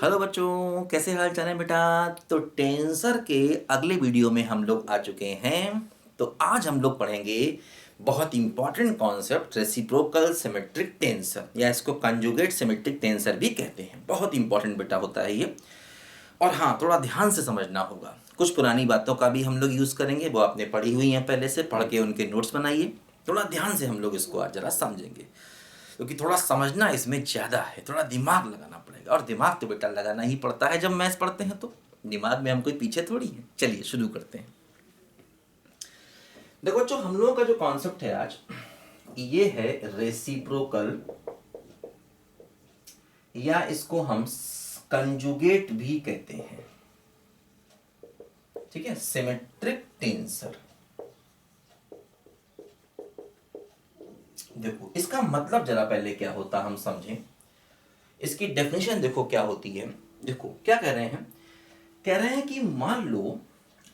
Hello बच्चों, कैसे हाल चाल है बेटा। तो टेंसर के अगले वीडियो में हम लोग आ चुके हैं। तो आज हम लोग पढ़ेंगे बहुत important concept reciprocal symmetric tensor, या इसको कंजुगेट सिमेट्रिक टेंसर भी कहते हैं। बहुत इंपॉर्टेंट बेटा होता है ये। और हाँ, थोड़ा ध्यान से समझना होगा। कुछ पुरानी बातों का भी हम लोग यूज़ करेंगे, वो आपने पढ़ी हुई हैं पहले से, पढ़ के उनके नोट्स बनाइए। थोड़ा ध्यान से हम लोग इसको आज जरा समझेंगे, क्योंकि थोड़ा समझना इसमें ज़्यादा है, थोड़ा दिमाग लगाना पड़ेगा। और दिमाग तो बेटा लगाना ही पड़ता है जब मैथ्स पढ़ते हैं, तो दिमाग में हम कोई पीछे थोड़ी है। चलिए शुरू करते हैं। देखो बच्चों, हम लोगों का जो कॉन्सेप्ट है आज, ये है रेसिप्रोकल, या इसको हम कंजुगेट भी कहते हैं। ठीक है, सिमेट्रिक टेंसर। देखो इसका मतलब जरा पहले क्या होता हम समझें। इसकी डेफिनेशन देखो क्या होती है। देखो क्या कह रहे हैं, कह रहे हैं कि मान लो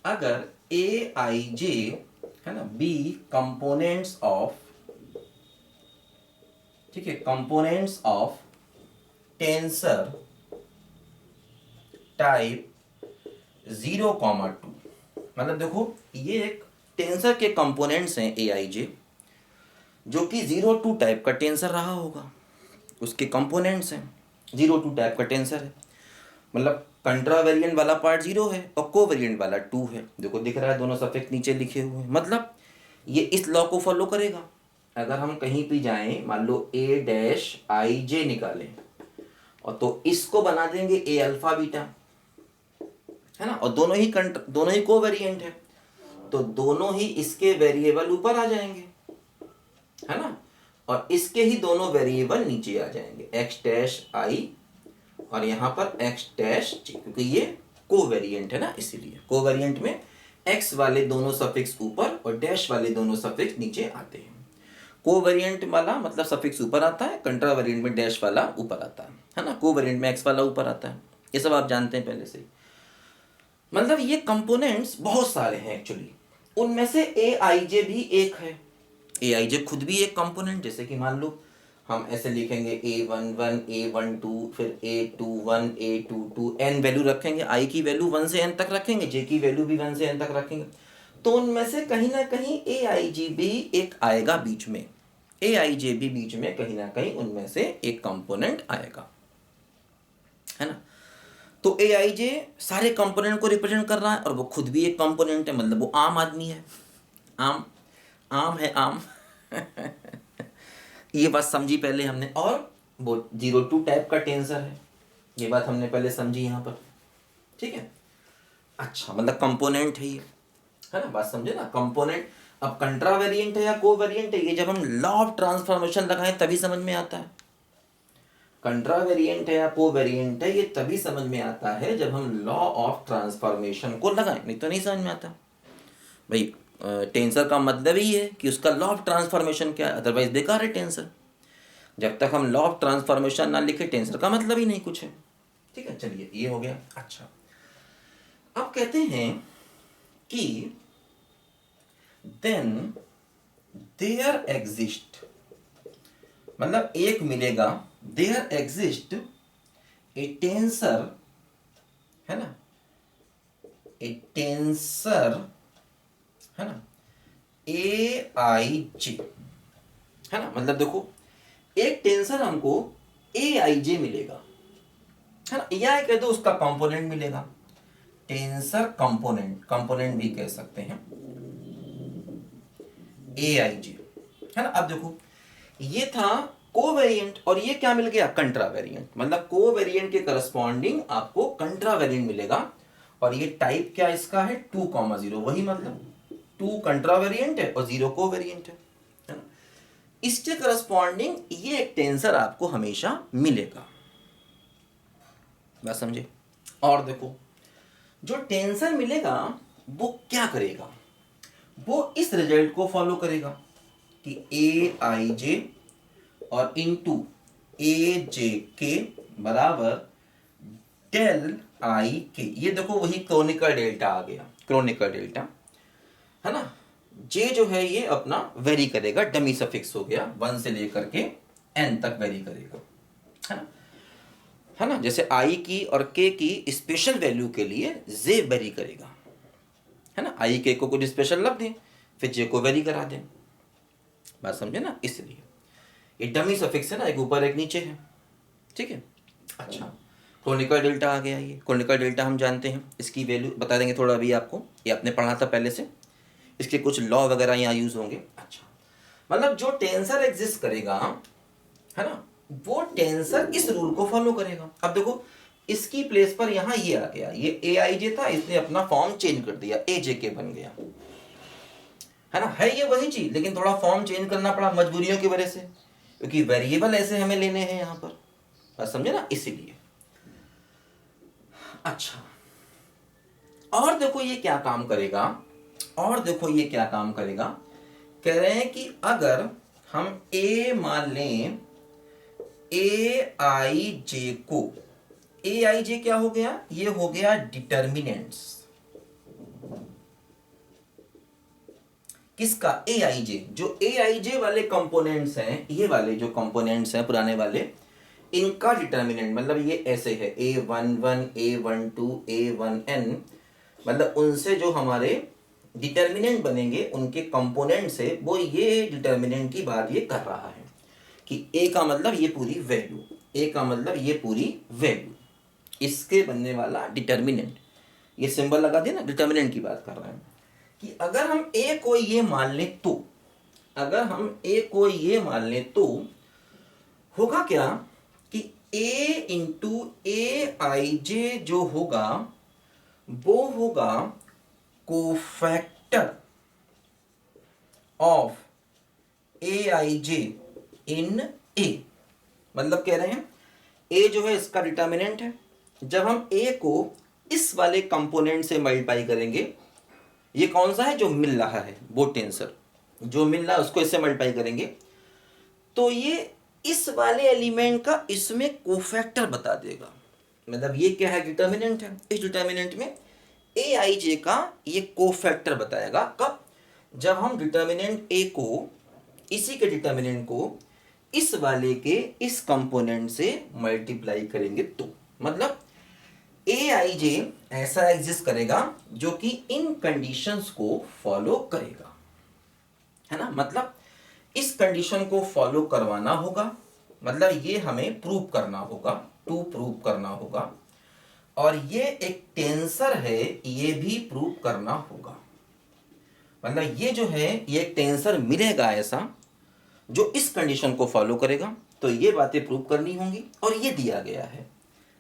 अगर ए आई जे है ना बी कंपोनेंट्स ऑफ, ठीक है, कंपोनेंट्स ऑफ टेंसर टाइप 0,2। मतलब देखो ये एक टेंसर के कंपोनेंट्स हैं ए आई जे, जो कि 0,2 टाइप का टेंसर रहा होगा। उसके कंपोनेंट्स हैं, 0,2 टाइप का टेंसर है। मतलब कंट्रा वेरिएंट वाला पार्ट 0 है और को वेरिएंट वाला 2 है। देखो दिख रहा है, दोनों सफिक्स नीचे लिखे हुए हैं। मतलब ये इस लॉ को फॉलो करेगा। अगर हम कहीं भी जाएं, मान लो ए डैश आई जे निकालें, और तो इसको बना देंगे ए अल्फा बीटा, है ना। और दोनों ही को वेरिएंट है, तो दोनों ही इसके वेरिएबल ऊपर आ जाएंगे, है ना। और इसके ही दोनों वेरिएबल नीचे आ जाएंगे, एक्स डैश आई और यहाँ पर एक्स डैश जी, क्योंकि ये कोवेरिएंट है ना, इसीलिए कोवेरिएंट में एक्स वाले दोनों सफिक्स ऊपर और डैश वाले दोनों सफिक्स नीचे आते हैं। कोवेरिएंट वाला मतलब सफिक्स ऊपर आता है, कंट्रा वेरिएंट में डैश वाला ऊपर आता है ना। कोवेरिएंट में एक्स वाला ऊपर आता है। ये सब आप जानते हैं पहले से ही। मतलब ये कंपोनेंट्स बहुत सारे हैं एक्चुअली। उनमें से ए आई जे भी एक है। ए आई जे खुद भी एक कंपोनेंट, जैसे कि मान लो हम ऐसे लिखेंगे A11 A12 फिर A21 A22 n वैल्यू रखेंगे, i की वैल्यू 1 से n तक रखेंगे, j की वैल्यू भी 1 से n तक रखेंगे। तो उनमें से कहीं ना कहीं ए आई जी भी एक आएगा बीच में। ए आई जे भी बीच में कहीं ना कहीं उनमें से एक कंपोनेंट आएगा, है ना। तो ए आई जे सारे कंपोनेंट को रिप्रेजेंट कर रहा है, और वो खुद भी एक कंपोनेंट है। मतलब वो आम आदमी है, आम आम है, आम ये बात समझी पहले हमने। और वो 0,2 टाइप का टेंसर है, ये बात हमने पहले समझी यहाँ पर। ठीक है, अच्छा, मतलब कंपोनेंट है ये, है ना। बात समझे ना, कंपोनेंट। अब कंट्रा वेरिएंट है या को वेरिएंट है, ये जब हम लॉ ऑफ ट्रांसफॉर्मेशन लगाएं तभी समझ में आता है। कंट्रा वेरिएंट है या को वेरिएंट है, ये तभी समझ में आता है जब हम लॉ ऑफ ट्रांसफॉर्मेशन को लगाएं, नहीं तो नहीं समझ में आता भाई। टेंसर का मतलब ही है कि उसका लॉ ऑफ ट्रांसफॉर्मेशन क्या है, अदरवाइज बेकार है टेंसर। जब तक हम लॉ ऑफ ट्रांसफॉर्मेशन ना लिखे, टेंसर का मतलब ही नहीं कुछ है। ठीक है, चलिए ये हो गया। अच्छा, अब कहते हैं कि देन देयर एग्जिस्ट, मतलब एक मिलेगा, देयर एग्जिस्ट ए टेंसर, है ना, ए टेंसर, है ना, ए आई जे, है ना। मतलब देखो एक टेंसर हमको ए आई जे मिलेगा, है ना, या कह दो उसका कंपोनेंट मिलेगा। टेंसर कंपोनेंट, कंपोनेंट भी कह सकते हैं ए आई जे, है ना। अब देखो ये था कोवेरिएंट, और ये क्या मिल गया, कंट्रा वेरिएंट। मतलब कोवेरिएंट के करस्पॉन्डिंग आपको कंट्रा वेरिएंट मिलेगा। और ये टाइप क्या इसका है, 2,0, वही मतलब 2 कंट्रा वेरिएंट है और 0 कोवेरिएंट है ना। इसके करस्पॉन्डिंग ये एक टेंसर आपको हमेशा मिलेगा। बात समझे। और देखो जो टेंसर मिलेगा वो क्या करेगा, वो इस रिजल्ट को फॉलो करेगा कि ए आई जे और इनटू ए जे के बराबर डेल आई के। ये देखो वही क्रोनिकल डेल्टा आ गया, क्रोनिकल डेल्टा, है ना। जे जो है ये अपना वेरी करेगा, डमी सफिक्स हो गया, 1 से लेकर के n तक वेरी करेगा, है ना। है ना, जैसे आई की और के की स्पेशल वैल्यू के लिए जे वेरी करेगा, है ना, आई के को कुछ स्पेशल रख दें फिर जे को वेरी करा दें, बात समझे ना, इसलिए ये डमी सफिक्स है ना, एक ऊपर एक नीचे है, ठीक है। अच्छा, क्रोनिकल डेल्टा आ गया, ये क्रोनिकल डेल्टा हम जानते हैं, इसकी वैल्यू बता देंगे थोड़ा अभी आपको, ये आपने पढ़ा था पहले से, इसके कुछ लॉ वगैरह यहाँ यूज होंगे। अच्छा, मतलब जो टेंसर एग्जिस्ट करेगा, है ना, वो टेंसर इस रूल को फॉलो करेगा। अब देखो इसकी प्लेस पर यहाँ ये आ गया, ये ए आई जे था, इसने अपना फॉर्म चेंज कर दिया, ए जे के बन गया, है ना, है ये वही चीज लेकिन थोड़ा फॉर्म चेंज करना पड़ा मजबूरियों की वजह से, क्योंकि वेरिएबल ऐसे हमें लेने हैं यहाँ पर, बात समझे ना, इसीलिए। अच्छा, और देखो ये क्या काम करेगा, और देखो ये क्या काम करेगा, कह रहे हैं कि अगर हम ए मान लें, ए आई जे को, ए आई जे क्या हो गया, ये हो गया डिटर्मिनेंट्स किसका, ए आई जे, जो ए आई जे वाले कंपोनेंट्स हैं, ये वाले जो कंपोनेंट्स हैं पुराने वाले, इनका डिटर्मिनेंट, मतलब ये ऐसे है A11 A12 A1n, मतलब उनसे जो हमारे डिटर्मिनेंट बनेंगे उनके कंपोनेंट से, वो ये डिटर्मिनेंट की बात ये कर रहा है कि A का मतलब ये पूरी वैल्यू, A का मतलब ये पूरी वैल्यू, इसके बनने वाला डिटर्मिनेंट, ये सिंबल लगा दिया ना, डिटर्मिनेंट की बात कर रहा है कि अगर हम A को ये मान लें तो, अगर हम A को ये मान लें तो होगा क्या कि A इंटू ए आई जे जो होगा वो होगा cofactor of A I J in A, मतलब कह रहे हैं A जो है इसका डिटर्मिनेंट है, जब हम A को इस वाले कंपोनेंट से मल्टीप्लाई करेंगे, ये कौन सा है जो मिल रहा है, वो टेंसर जो मिल रहा है उसको इससे मल्टीप्लाई करेंगे, तो ये इस वाले एलिमेंट का इसमें कोफैक्टर बता देगा, मतलब ये क्या है, डिटर्मिनेंट है, इस डिटर्मिनेंट में ए आई जे का ये कोफैक्टर बताएगा, कब, जब हम डिटर्मिनेंट ए को, इसी के डिटर्मिनेंट को इस वाले के इस कंपोनेंट से मल्टीप्लाई करेंगे, तो मतलब ए आई जे ऐसा एग्जिस्ट करेगा जो कि इन कंडीशंस को फॉलो करेगा, है ना, मतलब इस कंडीशन को फॉलो करवाना होगा, मतलब ये हमें प्रूव करना होगा, टू प्रूव करना होगा, और ये एक टेंसर है ये भी प्रूव करना होगा, मतलब ये जो है ये एक टेंसर मिलेगा ऐसा जो इस कंडीशन को फॉलो करेगा, तो ये बातें प्रूव करनी होंगी, और ये दिया गया है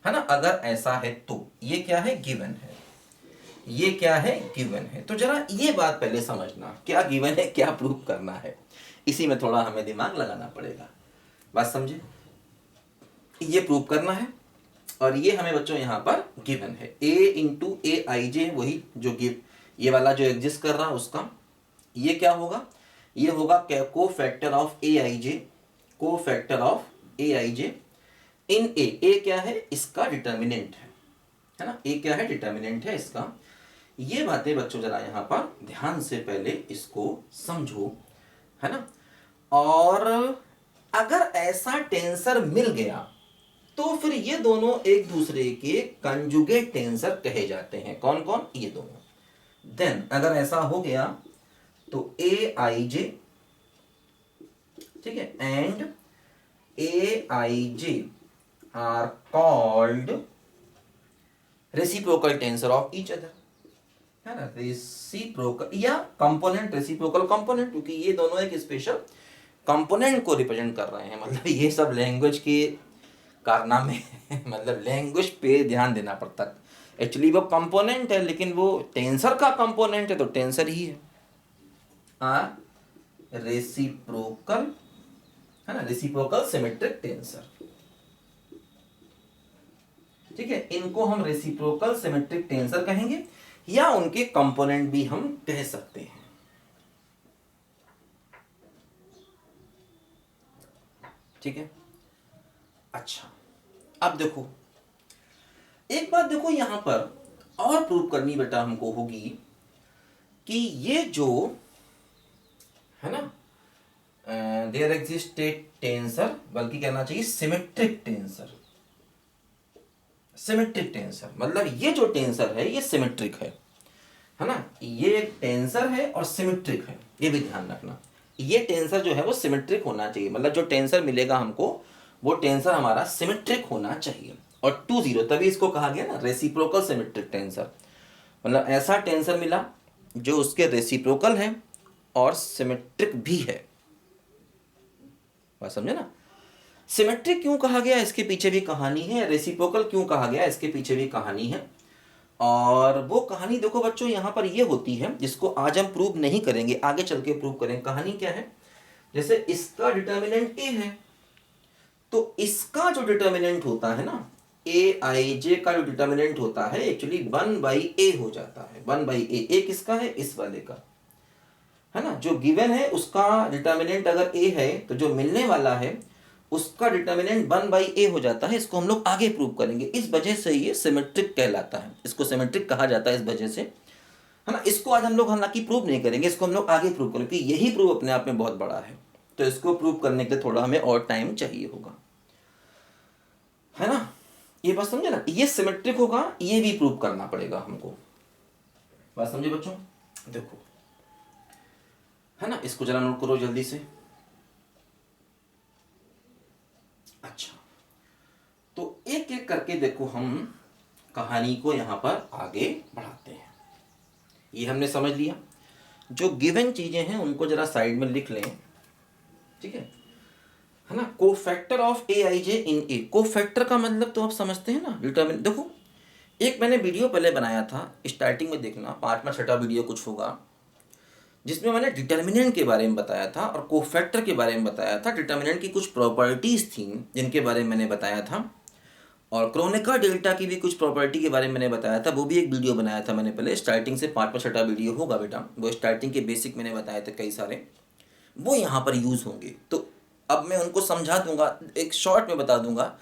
ना, अगर ऐसा है तो ये क्या है, गिवन है, ये क्या है, गिवन है। तो जरा ये बात पहले समझना, क्या गिवन है, क्या प्रूव करना है, इसी में थोड़ा हमें दिमाग लगाना पड़ेगा, बात समझे, ये प्रूव करना है, और ये हमें बच्चों यहाँ पर गिवन है, a इंटू ए आई जे, वही जो गिव, ये वाला जो एग्जिस्ट कर रहा है उसका, ये क्या होगा, ये होगा को फैक्टर ऑफ ए आई जे, को फैक्टर ऑफ ए आई जे इन ए क्या है, इसका डिटर्मिनेंट है ना, ए क्या है, डिटर्मिनेंट है इसका। ये बातें बच्चों जरा यहाँ पर ध्यान से पहले इसको समझो, है ना, और अगर ऐसा टेंसर मिल गया तो फिर ये दोनों एक दूसरे के कंजुगेट टेंसर कहे जाते हैं, कौन कौन, ये दोनों। देन अगर ऐसा हो गया तो ए आई जे, ठीक है, and A I J are called reciprocal tensor of each other, है ना, रेसिप्रोकल या कंपोनेंट रेसिप्रोकल कंपोनेंट, क्योंकि ये दोनों एक स्पेशल कंपोनेंट को रिप्रेजेंट कर रहे हैं, मतलब ये सब लैंग्वेज के कारनामे मतलब लैंग्वेज पे ध्यान देना पड़ता है, एक्चुअली वो कंपोनेंट है लेकिन वो टेंसर का कंपोनेंट है तो टेंसर ही है, रेसिप्रोकल, है ना, रेसिप्रोकल सिमेट्रिक टेंसर, ठीक है, इनको हम रेसिप्रोकल सिमेट्रिक टेंसर कहेंगे या उनके कंपोनेंट भी हम कह सकते हैं, ठीक है। अच्छा, अब देखो एक बात, देखो यहां पर और प्रूव करनी बेटा हमको होगी कि ये जो है ना, देयर एग्जिस्ट टेंसर, बल्कि कहना चाहिए सिमेट्रिक टेंसर, सिमेट्रिक टेंसर मतलब ये जो टेंसर है ये सिमेट्रिक है ना, ये एक टेंसर है और सिमेट्रिक है, ये भी ध्यान रखना। ये टेंसर जो है वो सिमेट्रिक होना चाहिए, मतलब जो टेंसर मिलेगा हमको वो टेंसर हमारा सिमेट्रिक होना चाहिए। और 2 0 तभी इसको कहा गया ना रेसिप्रोकल सिमेट्रिक टेंसर, मतलब ऐसा टेंसर मिला जो उसके रेसिप्रोकल है और सिमेट्रिक भी है। बात समझे ना। सिमेट्रिक क्यों कहा गया इसके पीछे भी कहानी है, रेसिप्रोकल क्यों कहा गया इसके पीछे भी कहानी है। और वो कहानी देखो बच्चों यहाँ पर ये होती है जिसको आज हम प्रूव नहीं करेंगे, आगे चल के प्रूव करेंगे। कहानी क्या है, जैसे इसका डिटर्मिनेंट ए है तो इसका जो डिटर्मिनेंट होता है ना ए आई जे का जो डिटर्मिनेंट होता है एक्चुअली 1/a हो जाता है। 1/a ए किसका है, इस वाले का है ना, जो गिवन है उसका डिटर्मिनेंट अगर a है तो जो मिलने वाला है उसका डिटर्मिनेंट 1/a हो जाता है। इसको हम लोग आगे प्रूव करेंगे, इस वजह से ये सिमेट्रिक कहलाता है, इसको सिमेट्रिक कहा जाता है इस वजह से, है ना। इसको आज हम लोग हालांकि प्रूव नहीं करेंगे, इसको हम लोग आगे प्रूव करेंगे, यही प्रूव अपने आप में बहुत बड़ा है, तो इसको प्रूव करने के लिए थोड़ा हमें और टाइम चाहिए होगा, है ना। ये बात समझे ना, ये सिमेट्रिक होगा, ये भी प्रूव करना पड़ेगा हमको। बात समझे बच्चों, देखो है ना, इसको जरा नोट करो जल्दी से। अच्छा, तो एक एक करके देखो हम कहानी को यहां पर आगे बढ़ाते हैं। ये हमने समझ लिया, जो गिवन चीजें हैं उनको जरा साइड में लिख लें, ठीक है ना। Cofactor of A I J in A, cofactor का मतलब तो आप समझते हैं ना, डिटरमिन। देखो एक मैंने वीडियो पहले बनाया था, स्टार्टिंग में देखना, 5वां 6वां वीडियो कुछ होगा, जिसमें मैंने डिटर्मिनेंट के बारे में बताया था और कोफैक्टर के बारे में बताया था। डिटर्मिनेंट की कुछ प्रॉपर्टीज़ थी जिनके बारे में मैंने बताया था, और क्रोनेका डेल्टा की भी कुछ प्रॉपर्टी के बारे में मैंने बताया था, वो भी एक वीडियो बनाया था मैंने पहले। स्टार्टिंग से 5वां 6वां वीडियो होगा बेटा, वो स्टार्टिंग के बेसिक मैंने बताए थे कई सारे, वो यहाँ पर यूज़ होंगे। तो अब मैं उनको समझा दूंगा, एक शॉर्ट में बता दूंगा,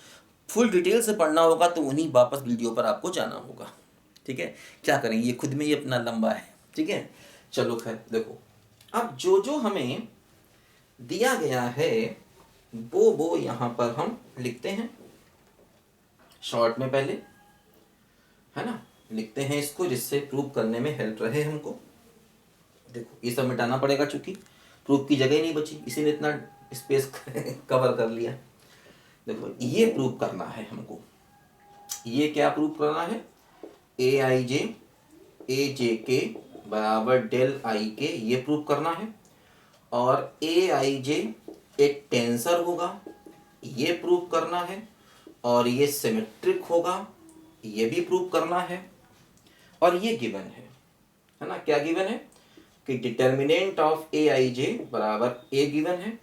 फुल डिटेल से पढ़ना होगा तो उन्हीं वापस वीडियो पर आपको जाना होगा, ठीक है। क्या करेंगे, ये खुद में ही अपना लंबा है, ठीक है। चलो खैर देखो, अब जो जो हमें दिया गया है वो यहाँ पर हम लिखते हैं शॉर्ट में पहले, है ना, लिखते हैं इसको जिससे प्रूव करने में हेल्प रहे हमको। देखो ये सब मिटाना पड़ेगा चूंकि प्रूफ की जगह ही नहीं बची, इसीलिए इतना स्पेस कवर कर लिया। देखो ये प्रूव करना है हमको, ये क्या प्रूव करना है, ए आई जे के बराबर डेल आई के, ये प्रूव करना है। और ए आई जे एक टेंसर होगा, ये प्रूव करना है। और ये सिमेट्रिक होगा, ये भी प्रूव करना है। और ये गिवन है ना, क्या गिवन है कि डिटर्मिनेंट ऑफ ए आई जे बराबर ए गिवन है,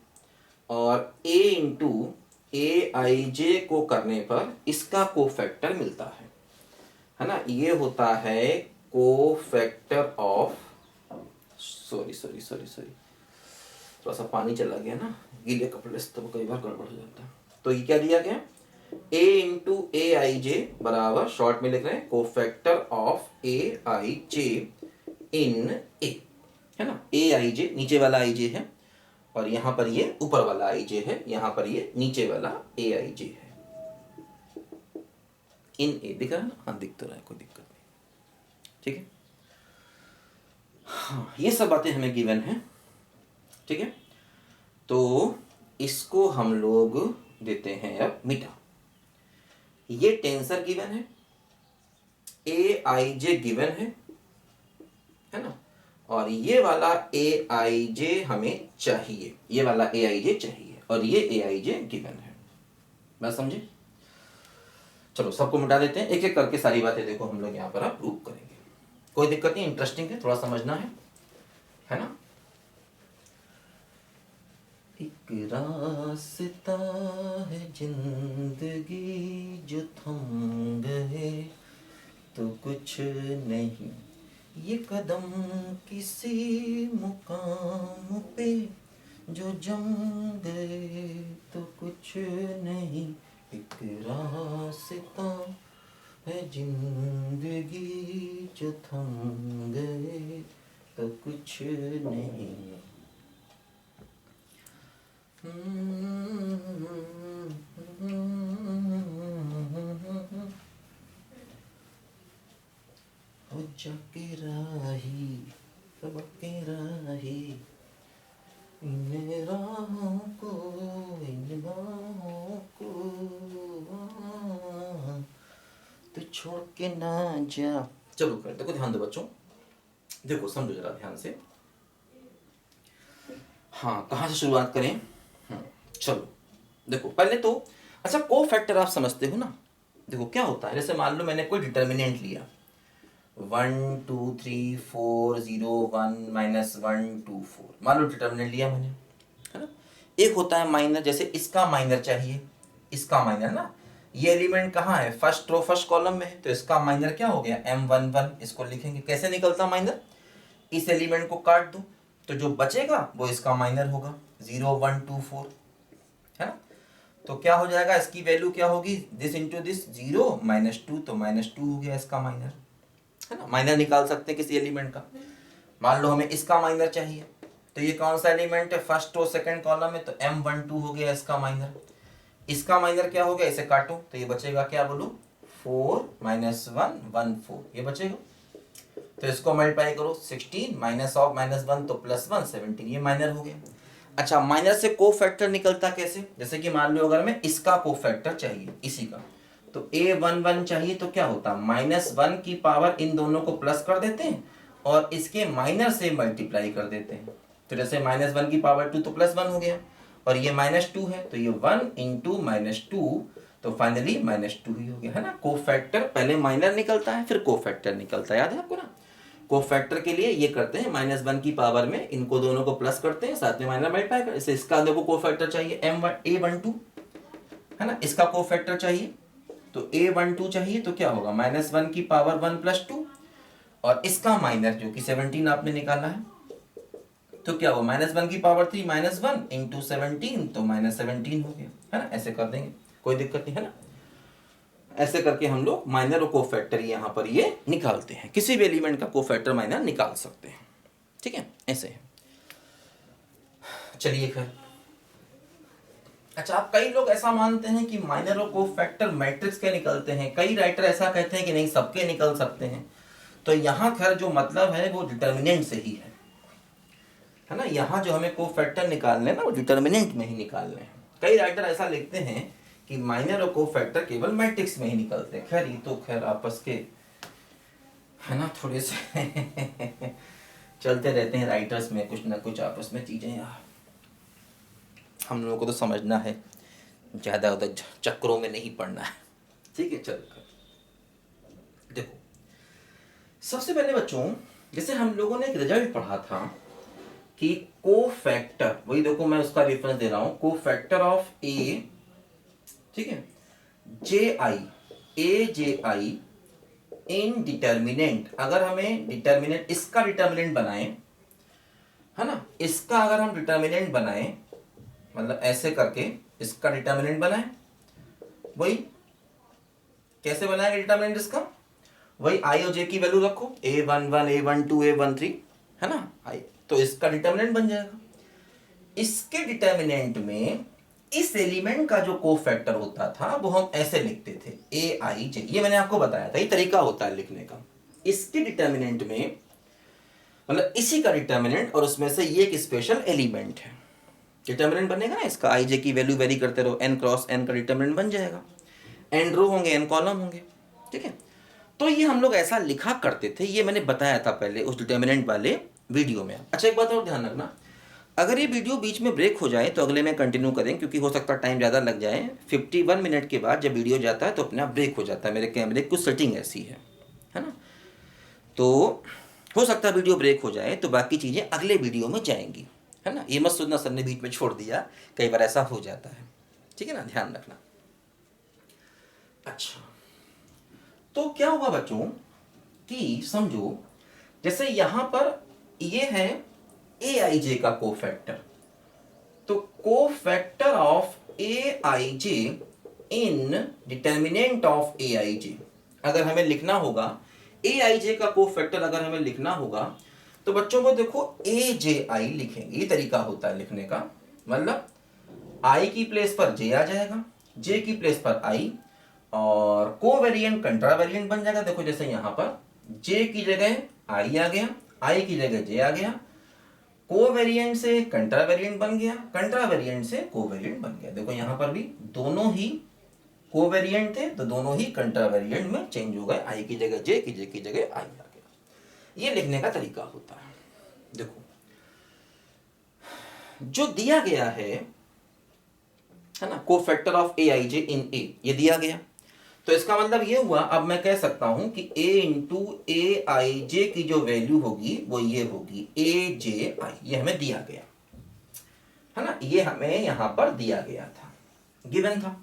और ए इंटू ए आई जे को करने पर इसका कोफैक्टर मिलता है ना। ये होता है cofactor of, sorry sorry sorry sorry, थोड़ा सा पानी चला गया ना, गीले कपड़े से तो कई बार गड़बड़ हो जाता है। तो ये क्या दिया गया, a इंटू ए आई जे बराबर, शॉर्ट में लिख रहे हैं कोफैक्टर ऑफ ए आई जे इन ए, है ना। ए आई जे नीचे वाला आई जे है, और यहाँ पर ये ऊपर वाला आई जे है, यहाँ पर ये नीचे वाला ए आई जे है। इन ए दिख रहा है ना, हाँ दिख तो रहा है, कोई दिक्कत नहीं, ठीक है। हाँ ये सब बातें हमें गिवन है, ठीक है। तो इसको हम लोग देते हैं अब मिटा। ये टेंसर गिवन है, ए आई जे गिवन है ना, और ये वाला ए आई जे हमें चाहिए, ये वाला ए आई जे चाहिए, और ये ए आई जे गिवन है। बात समझे। चलो सबको मिटा देते हैं, एक एक करके सारी बातें देखो हम लोग यहाँ पर अब प्रूव करेंगे, कोई दिक्कत नहीं, इंटरेस्टिंग है, थोड़ा समझना है ना। एक रास्ता है जिंदगी जो थम गए तो कुछ नहीं, ये कदम किसी मुकाम पे जो जम गए तो कुछ नहीं। एक रास्ता है जिंदगी जो थम गए तो कुछ नहीं। जाके राही सब के राही इन राहों को इन बाहों को तू छोड़ के ना जा। चलो कर देखो, ध्यान दो बच्चों, देखो समझो जरा ध्यान से। हाँ, कहाँ से शुरुआत करें? चलो देखो पहले तो, अच्छा को फैक्टर आप समझते हो ना? देखो क्या होता है, जैसे मान लो मैंने कोई डिटर्मिनेंट लिया 1 2 3 4 0 1 -1 2 4, मान लो डिटर्मिनेंट लिया मैंने, है ना। एक होता है माइनर, जैसे इसका माइनर चाहिए, इसका माइनर ना, ये एलिमेंट कहाँ है, फर्स्ट रो फर्स्ट कॉलम में है, तो इसका माइनर क्या हो गया M11, इसको लिखेंगे। कैसे निकलता माइनर, इस एलिमेंट को काट दो तो जो बचेगा वो इसका माइनर होगा 0 1 2 4, है ना। तो क्या हो जाएगा, इसकी वैल्यू क्या होगी, दिस इंटू दिस 0 -2, तो -2 हो गया इसका माइनर, है ना। माइनर निकाल सकते हैं किसी एलिमेंट का। मान लो हमें इसका माइनर चाहिए, तो ये कौन सा एलिमेंट है, फर्स्ट रो सेकंड कॉलम में, तो M12 हो गया इसका माइनर। इसका माइनर क्या हो गया, इसे काटो तो ये बचेगा क्या, बोलो 4 -1 1 4, ये बचेगा। तो इसको मल्टीप्लाई करो 16 -1 तो +1 17, ये माइनर हो गया। अच्छा, माइनर से को फैक्टर निकलता कैसे, जैसे कि मान लो अगर हमें इसका को फैक्टर चाहिए, इसी का, तो A11 चाहिए, तो क्या होता, -1 की पावर इन दोनों को प्लस कर देते हैं और इसके माइनर से मल्टीप्लाई कर देते हैं। तो जैसे -1 की पावर 2 तो +1 हो गया, और ये -2 है तो ये 1 इंटू -2, तो फाइनली -2 ही हो गया, है ना। को फैक्टर पहले माइनर निकलता है फिर को फैक्टर निकलता है, याद है आपको ना। को फैक्टर के लिए ये करते हैं, -1 की पावर में इनको दोनों को प्लस करते हैं, साथ में माइनर मल्टीप्लाई कर, इसे इसका देखो को फैक्टर चाहिए A12, है ना। इसका को फैक्टर चाहिए तो A12 चाहिए, तो क्या होगा, -1 की पावर 1 + 2, और इसका माइनर जो कि 17 आपने निकाला है, तो क्या हुआ, -1 की पावर 3 -1 इंटू 17, तो -17 हो गया, है ना। ऐसे कर देंगे, कोई दिक्कत नहीं, है ना। ऐसे करके हम लोग माइनर और कोफैक्टर यहाँ पर ये निकालते हैं, किसी भी एलिमेंट का कोफैक्टर माइनर निकाल सकते हैं, ठीक है, ऐसे है। चलिए खैर, अच्छा, आप कई लोग ऐसा मानते हैं कि माइनर और कोफैक्टर मैट्रिक्स के निकलते हैं, कई राइटर ऐसा कहते हैं कि नहीं सबके निकल सकते हैं। तो यहाँ खैर जो मतलब है वो डिटर्मिनेंट से ही है ना। यहाँ जो हमें कोफैक्टर निकालने हैं ना, वो डिटर्मिनेंट में ही निकालने हैं। कई राइटर ऐसा लिखते हैं कि माइनर और कोफैक्टर केवल मैट्रिक्स में ही निकलते हैं। खैर ये तो खैर आपस के, है ना, थोड़े से चलते रहते हैं राइटर्स में कुछ ना कुछ आपस में चीज़ें, यार हम लोगों को तो समझना है, ज़्यादा उधर चक्रों में नहीं पड़ना है, ठीक है। चलो देखो, सबसे पहले बच्चों, जैसे हम लोगों ने एक रिजल्ट पढ़ा था कि कोफैक्टर, वही देखो मैं उसका रेफरेंस दे रहा हूँ, कोफैक्टर ऑफ ए, ठीक है, AJ इन डिटर्मिनेंट, अगर हमें डिटर्मिनेंट, इसका डिटर्मिनेंट बनाएं, है ना, इसका अगर हम डिटर्मिनेंट बनाएं, मतलब ऐसे करके इसका डिटर्मिनेंट बनाएं, वही कैसे बनाएंगे डिटर्मिनेंट इसका, वही आई और जे की वैल्यू रखो, A11 A12 A13, है ना, आई, तो इसका डिटर्मिनेंट बन जाएगा। इसके डिटर्मिनेंट में इस एलिमेंट का जो कोफैक्टर होता था वो हम ऐसे लिखते थे AIJ, ये मैंने आपको बताया था, ये तरीका होता है लिखने का। इसके डिटर्मिनेंट में, मतलब इसी का डिटर्मिनेंट और उसमें से ये एक स्पेशल एलिमेंट है, डिटर्मिनेंट बनेगा ना इसका, IJ की वैल्यू वेरी करते रहो, n क्रॉस n का डिटर्मिनेंट बन जाएगा, n रो होंगे n कॉलम होंगे, ठीक है। तो ये हम लोग ऐसा लिखा करते थे, ये मैंने बताया था पहले उस डिटर्मिनेंट वाले वीडियो में। अच्छा एक बात और ध्यान रखना, अगर ये वीडियो बीच में ब्रेक हो जाए तो अगले में कंटिन्यू करें, क्योंकि हो सकता है टाइम ज़्यादा लग जाए। 51 मिनट के बाद जब वीडियो जाता है तो अपने आप ब्रेक हो जाता है, मेरे कैमरे की कुछ सेटिंग ऐसी है ना। तो हो सकता है वीडियो ब्रेक हो जाए, तो बाकी चीज़ें अगले वीडियो में जाएंगी, है ना। ये मत सोचना सर ने बीच में छोड़ दिया, कई बार ऐसा हो जाता है, ठीक है ना, ध्यान रखना। अच्छा, तो क्या हुआ बच्चों कि समझो, जैसे यहाँ पर ये है AIJ का कोफैक्टर, तो cofactor of AIJ in determinant of AIJ, अगर हमें लिखना होगा AIJ का कोफैक्टर, अगर हमें लिखना होगा तो बच्चों को देखो AJI लिखेंगे, ये तरीका होता है लिखने का, मतलब I की प्लेस पर J आ जाएगा, J की प्लेस पर I, और कोवेरिएंट कंट्रावेरिएंट बन जाएगा। देखो जैसे यहाँ पर जे की जगह आई आ गया, आई की जगह जे आ गया, कोवेरिएंट से कंट्रावेरिएंट बन गया, कंट्रावेरिएंट से कोवेरिएंट बन गया। देखो यहां पर भी दोनों ही कोवेरिएंट थे तो दोनों ही कंट्रावेरिएंट में चेंज हो गए, आई की जगह जे की जगह आई आ गया। ये लिखने का तरीका होता है। देखो जो दिया गया है ना, कोफैक्टर ऑफ ए आई जे इन ए, ये दिया गया, तो इसका मतलब ये हुआ, अब मैं कह सकता हूं कि a इंटू ए आई जे की जो वैल्यू होगी वो ये होगी ए जे आई, ये हमें दिया गया है ना, ये हमें यहां पर दिया गया था, गिवन था।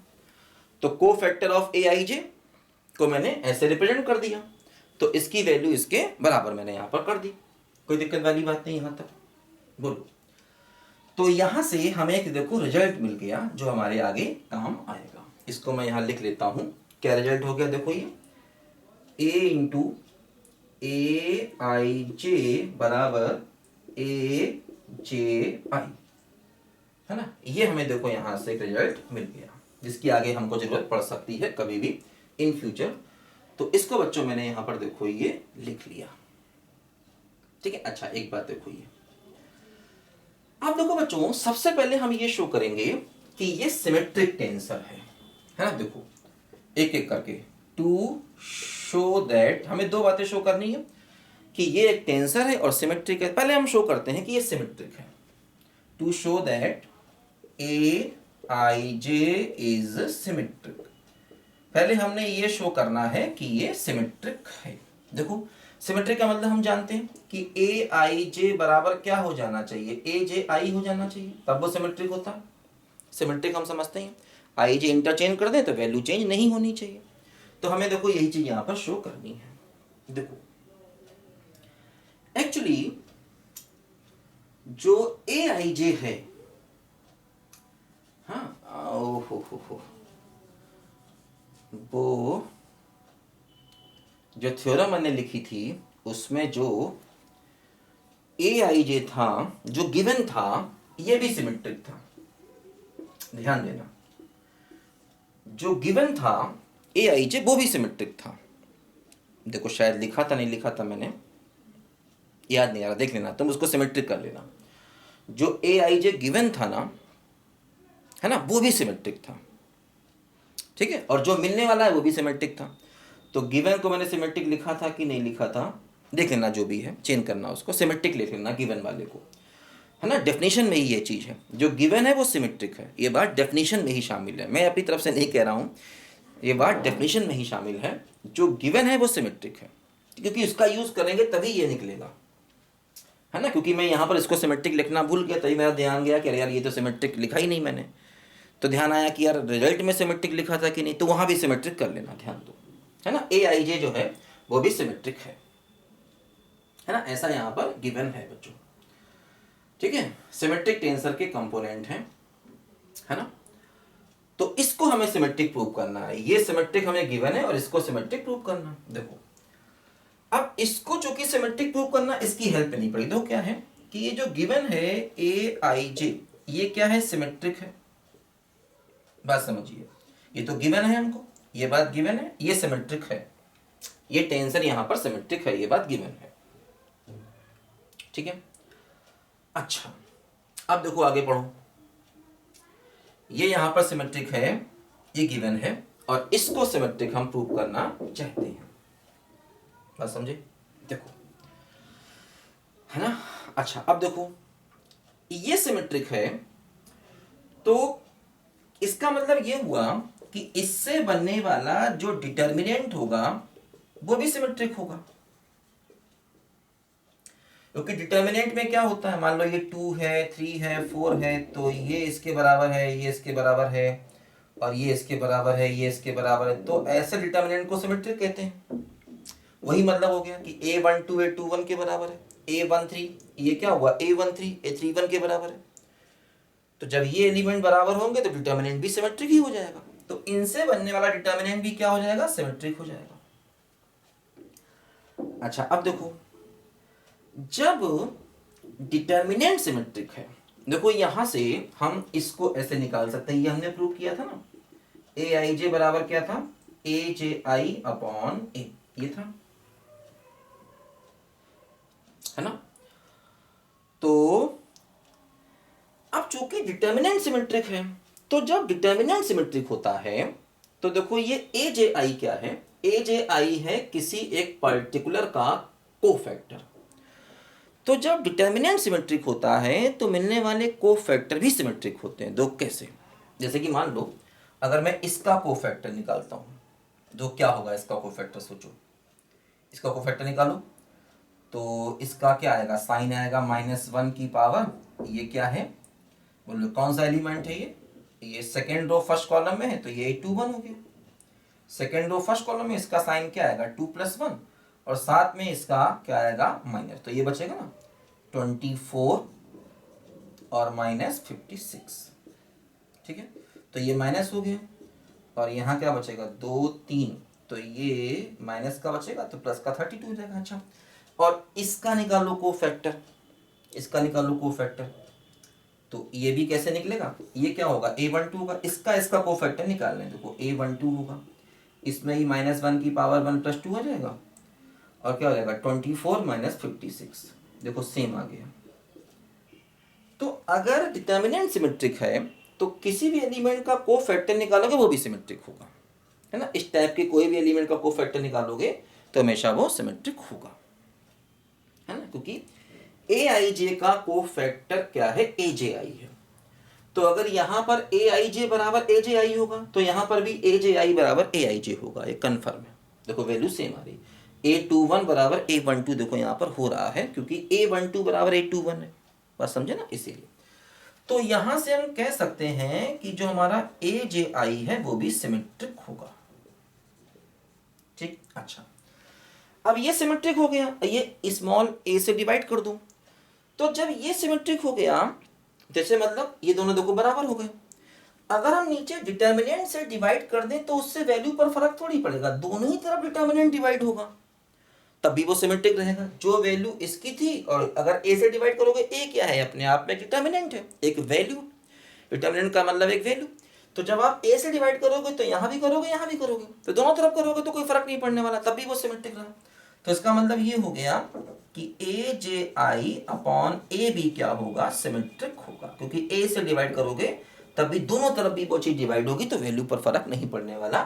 तो कोफैक्टर ऑफ ए आई जे को मैंने ऐसे रिप्रेजेंट कर दिया, तो इसकी वैल्यू इसके बराबर मैंने यहां पर कर दी, कोई दिक्कत वाली बात नहीं यहां तक, बोलो। तो यहां से हमें एक देखो रिजल्ट मिल गया जो हमारे आगे काम आएगा। इसको मैं यहां लिख लेता हूं, क्या रिजल्ट हो गया, देखो ये a इंटू ए आई जे बराबर ए जे आई, है ना। ये हमें देखो यहां से एक रिजल्ट मिल गया जिसकी आगे हमको जरूरत पड़ सकती है कभी भी इन फ्यूचर। तो इसको बच्चों मैंने यहां पर देखो ये लिख लिया, ठीक है। अच्छा एक बात देखो, ये आप देखो बच्चों, सबसे पहले हम ये शो करेंगे कि ये सिमेट्रिक टेंसर है ना। देखो एक एक करके, टू शो दैट, हमें दो बातें शो करनी है कि ये एक टेंसर है और सिमेट्रिक है। पहले हम शो करते हैं कि ये सिमेट्रिक है, to show that A I J is symmetric. पहले हमने ये शो करना है कि ये सिमेट्रिक है। देखो सिमेट्रिक का मतलब हम जानते हैं कि ए आई जे बराबर क्या हो जाना चाहिए, ए जे आई हो जाना चाहिए, तब वो सिमेट्रिक होता है। सिमेट्रिक हम समझते हैं, आई जे इंटरचेंज कर दें तो वैल्यू चेंज नहीं होनी चाहिए। तो हमें देखो यही चीज यहां पर शो करनी है। देखो एक्चुअली जो ए आई जे है, हाँ हो वो जो थ्योरम मैंने लिखी थी उसमें जो ए आई जे था जो गिवन था, ये भी सिमेट्रिक था। ध्यान देना, जो गिवन था ए आई जे वो भी सिमेट्रिक था। देखो शायद लिखा था, नहीं लिखा था मैंने, याद नहीं आ रहा, देख लेना तुम, उसको सिमेट्रिक कर लेना। जो ए आई जे गिवन था ना, है ना, वो भी सिमेट्रिक था, ठीक है। और जो मिलने वाला है वो भी सिमेट्रिक था। तो गिवन को मैंने सिमेट्रिक लिखा था कि नहीं लिखा था, देख लेना, जो भी है चेंज करना, उसको सिमेट्रिक लिख लेना गिवन वाले को, है ना। डेफिनेशन में ही ये चीज़ है, जो गिवन है वो सिमेट्रिक है, ये बात डेफिनेशन में ही शामिल है, मैं अपनी तरफ से नहीं कह रहा हूँ, ये बात डेफिनेशन में ही शामिल है। जो गिवन है वो सिमेट्रिक है, क्योंकि उसका यूज़ करेंगे तभी ये निकलेगा, है ना। क्योंकि मैं यहाँ पर इसको सिमेट्रिक लिखना भूल गया, तभी मेरा ध्यान गया कि अरे यार ये तो सिमेट्रिक लिखा ही नहीं मैंने, तो ध्यान आया कि यार रिजल्ट में सिमेट्रिक लिखा था कि नहीं, तो वहाँ भी सिमेट्रिक कर लेना, ध्यान दो, है ना। ए आई जे जो है वो भी सिमेट्रिक है ना, ऐसा यहाँ पर गिवन है बच्चों, ठीक है। सिमेट्रिक टेंसर के कंपोनेंट हैं, है ना। तो इसको हमें सिमेट्रिक प्रूव करना है, ये सिमेट्रिक हमें गिवन है और इसको सिमेट्रिक प्रूव करना है। देखो अब इसको जो कि सिमेट्रिक प्रूव करना, इसकी हेल्प नहीं पड़ी। देखो क्या है कि ये जो गिवन है ए आई जे, ये क्या है, सिमेट्रिक है। बात समझिए, ये तो गिवन है हमको, ये बात गिवन है, ये सिमेट्रिक है, ये टेंसर यहां पर सिमेट्रिक है, ये बात गिवन है, ठीक है। अच्छा अब देखो आगे पढ़ो, ये यहां पर सिमेट्रिक है, ये गिवन है, और इसको सिमेट्रिक हम प्रूव करना चाहते हैं, बात समझे, देखो, है ना। अच्छा अब देखो ये सिमेट्रिक है, तो इसका मतलब ये हुआ कि इससे बनने वाला जो डिटर्मिनेंट होगा वो भी सिमेट्रिक होगा, क्योंकि डिटर्मिनेंट में क्या होता है, मान लो ये 2 है, 3 है, 4 है, तो ये इसके बराबर है, ये इसके बराबर है, और ये इसके बराबर है, ये इसके बराबर है, तो ऐसे डिटर्मिनेंट को सिमेट्रिक कहते हैं। वही मतलब हो गया कि a12 a21 के बराबर है, a13 ये क्या हुआ, a13 a31 के बराबर है। तो जब ये एलिमेंट बराबर होंगे तो डिटर्मिनेंट भी सिमेट्रिक ही हो जाएगा, तो इनसे बनने वाला डिटर्मिनेंट भी क्या हो जाएगा, सिमेट्रिक हो जाएगा। अच्छा अब देखो, जब डिटर्मिनेंट सिमेट्रिक है, देखो यहां से हम इसको ऐसे निकाल सकते हैं, ये हमने प्रूव किया था ना, ए आई जे बराबर क्या था, ए जे आई अपॉन ए, ये था, है ना। तो अब चूंकि डिटर्मिनेंट सिमेट्रिक है, तो जब डिटर्मिनेंट सिमेट्रिक होता है तो देखो ये ए जे आई क्या है, ए जे आई है किसी एक पर्टिकुलर का कोफैक्टर। तो जब डिटर्मिनेंट सिमेट्रिक होता है तो मिलने वाले कोफैक्टर भी सिमेट्रिक होते हैं। दो कैसे, जैसे कि मान लो अगर मैं इसका कोफैक्टर निकालता हूँ, तो क्या होगा इसका कोफैक्टर, सोचो इसका कोफैक्टर निकालो तो इसका क्या आएगा, साइन आएगा -1 की पावर, ये क्या है बोलो कौन सा एलिमेंट है ये सेकेंड रो फर्स्ट कॉलम में है तो ये 2 1 हो गया। सेकेंड रो फर्स्ट कॉलम में इसका साइन क्या आएगा 2+1 और साथ में इसका क्या आएगा माइनस, तो ये बचेगा ना 24 और -56, ठीक है। तो ये माइनस हो गया और यहाँ क्या बचेगा 2 3, तो ये माइनस का बचेगा तो प्लस का 32 हो जाएगा। अच्छा, और इसका निकालो कोफैक्टर, इसका निकालो कोफैक्टर, तो ये भी कैसे निकलेगा, ये क्या होगा a12 होगा, इसका कोफैक्टर निकालना है, देखो a12 होगा, इसमें ही -1 की पावर 1+2 आ जाएगा और क्या हो जाएगा 24 -56, देखो सेम आ गया। तो अगर डिटर्मिनेंट सिमेट्रिक है तो किसी भी एलिमेंट का कोफैक्टर निकालोगे वो भी सिमेट्रिक होगा, है ना। इस टाइप के कोई भी एलिमेंट का कोफैक्टर निकालोगे तो हमेशा वो सिमेट्रिक होगा, है ना, क्योंकि ए आई जे का कोफैक्टर क्या है, ए जे आई है। तो अगर यहां पर ए आई जे बराबर ए जे आई होगा तो यहां पर भी ए जे आई बराबर ए आई जे होगा, ये कन्फर्म है। देखो वैल्यू सेम आ रही, A21 बराबर A12 देखो यहाँ पर हो रहा है क्योंकि A12 बराबर A21 है, बात समझे ना, इसीलिए। तो यहां से हम कह सकते हैं कि जो हमारा ए जे आई है वो भी सिमेट्रिक होगा, ठीक। अच्छा, अब ये सिमेट्रिक हो गया, ये स्मॉल a से डिवाइड कर दूं, तो जब ये सिमेट्रिक हो गया जैसे मतलब ये दोनों देखो बराबर हो गए, अगर हम नीचे डिटर्मिनेंट से डिवाइड कर दें तो उससे वैल्यू पर फर्क थोड़ी पड़ेगा, दोनों ही तरफ डिटर्मिनेंट डिवाइड होगा तब भी वो सिमेट्रिक रहेगा। जो वैल्यू इसकी थी और अगर a से डिवाइड करोगे, a क्या है अपने आप में डिटर्मिनेंट है, एक वैल्यू, डिटर्मिनेंट का मतलब एक वैल्यू। तो जब आप a से डिवाइड करोगे तो यहाँ भी करोगे यहाँ भी करोगे, तो दोनों तरफ करोगे तो कोई फर्क नहीं पड़ने वाला, तब भी वो सिमेट्रिक रहा। तो इसका मतलब ये हो गया कि ए जे आई अपॉन ए बी क्या होगा, सिमेट्रिक होगा, क्योंकि a से डिवाइड करोगे तब भी दोनों तरफ भी वो चीज डिवाइड होगी तो वैल्यू पर फर्क नहीं पड़ने वाला।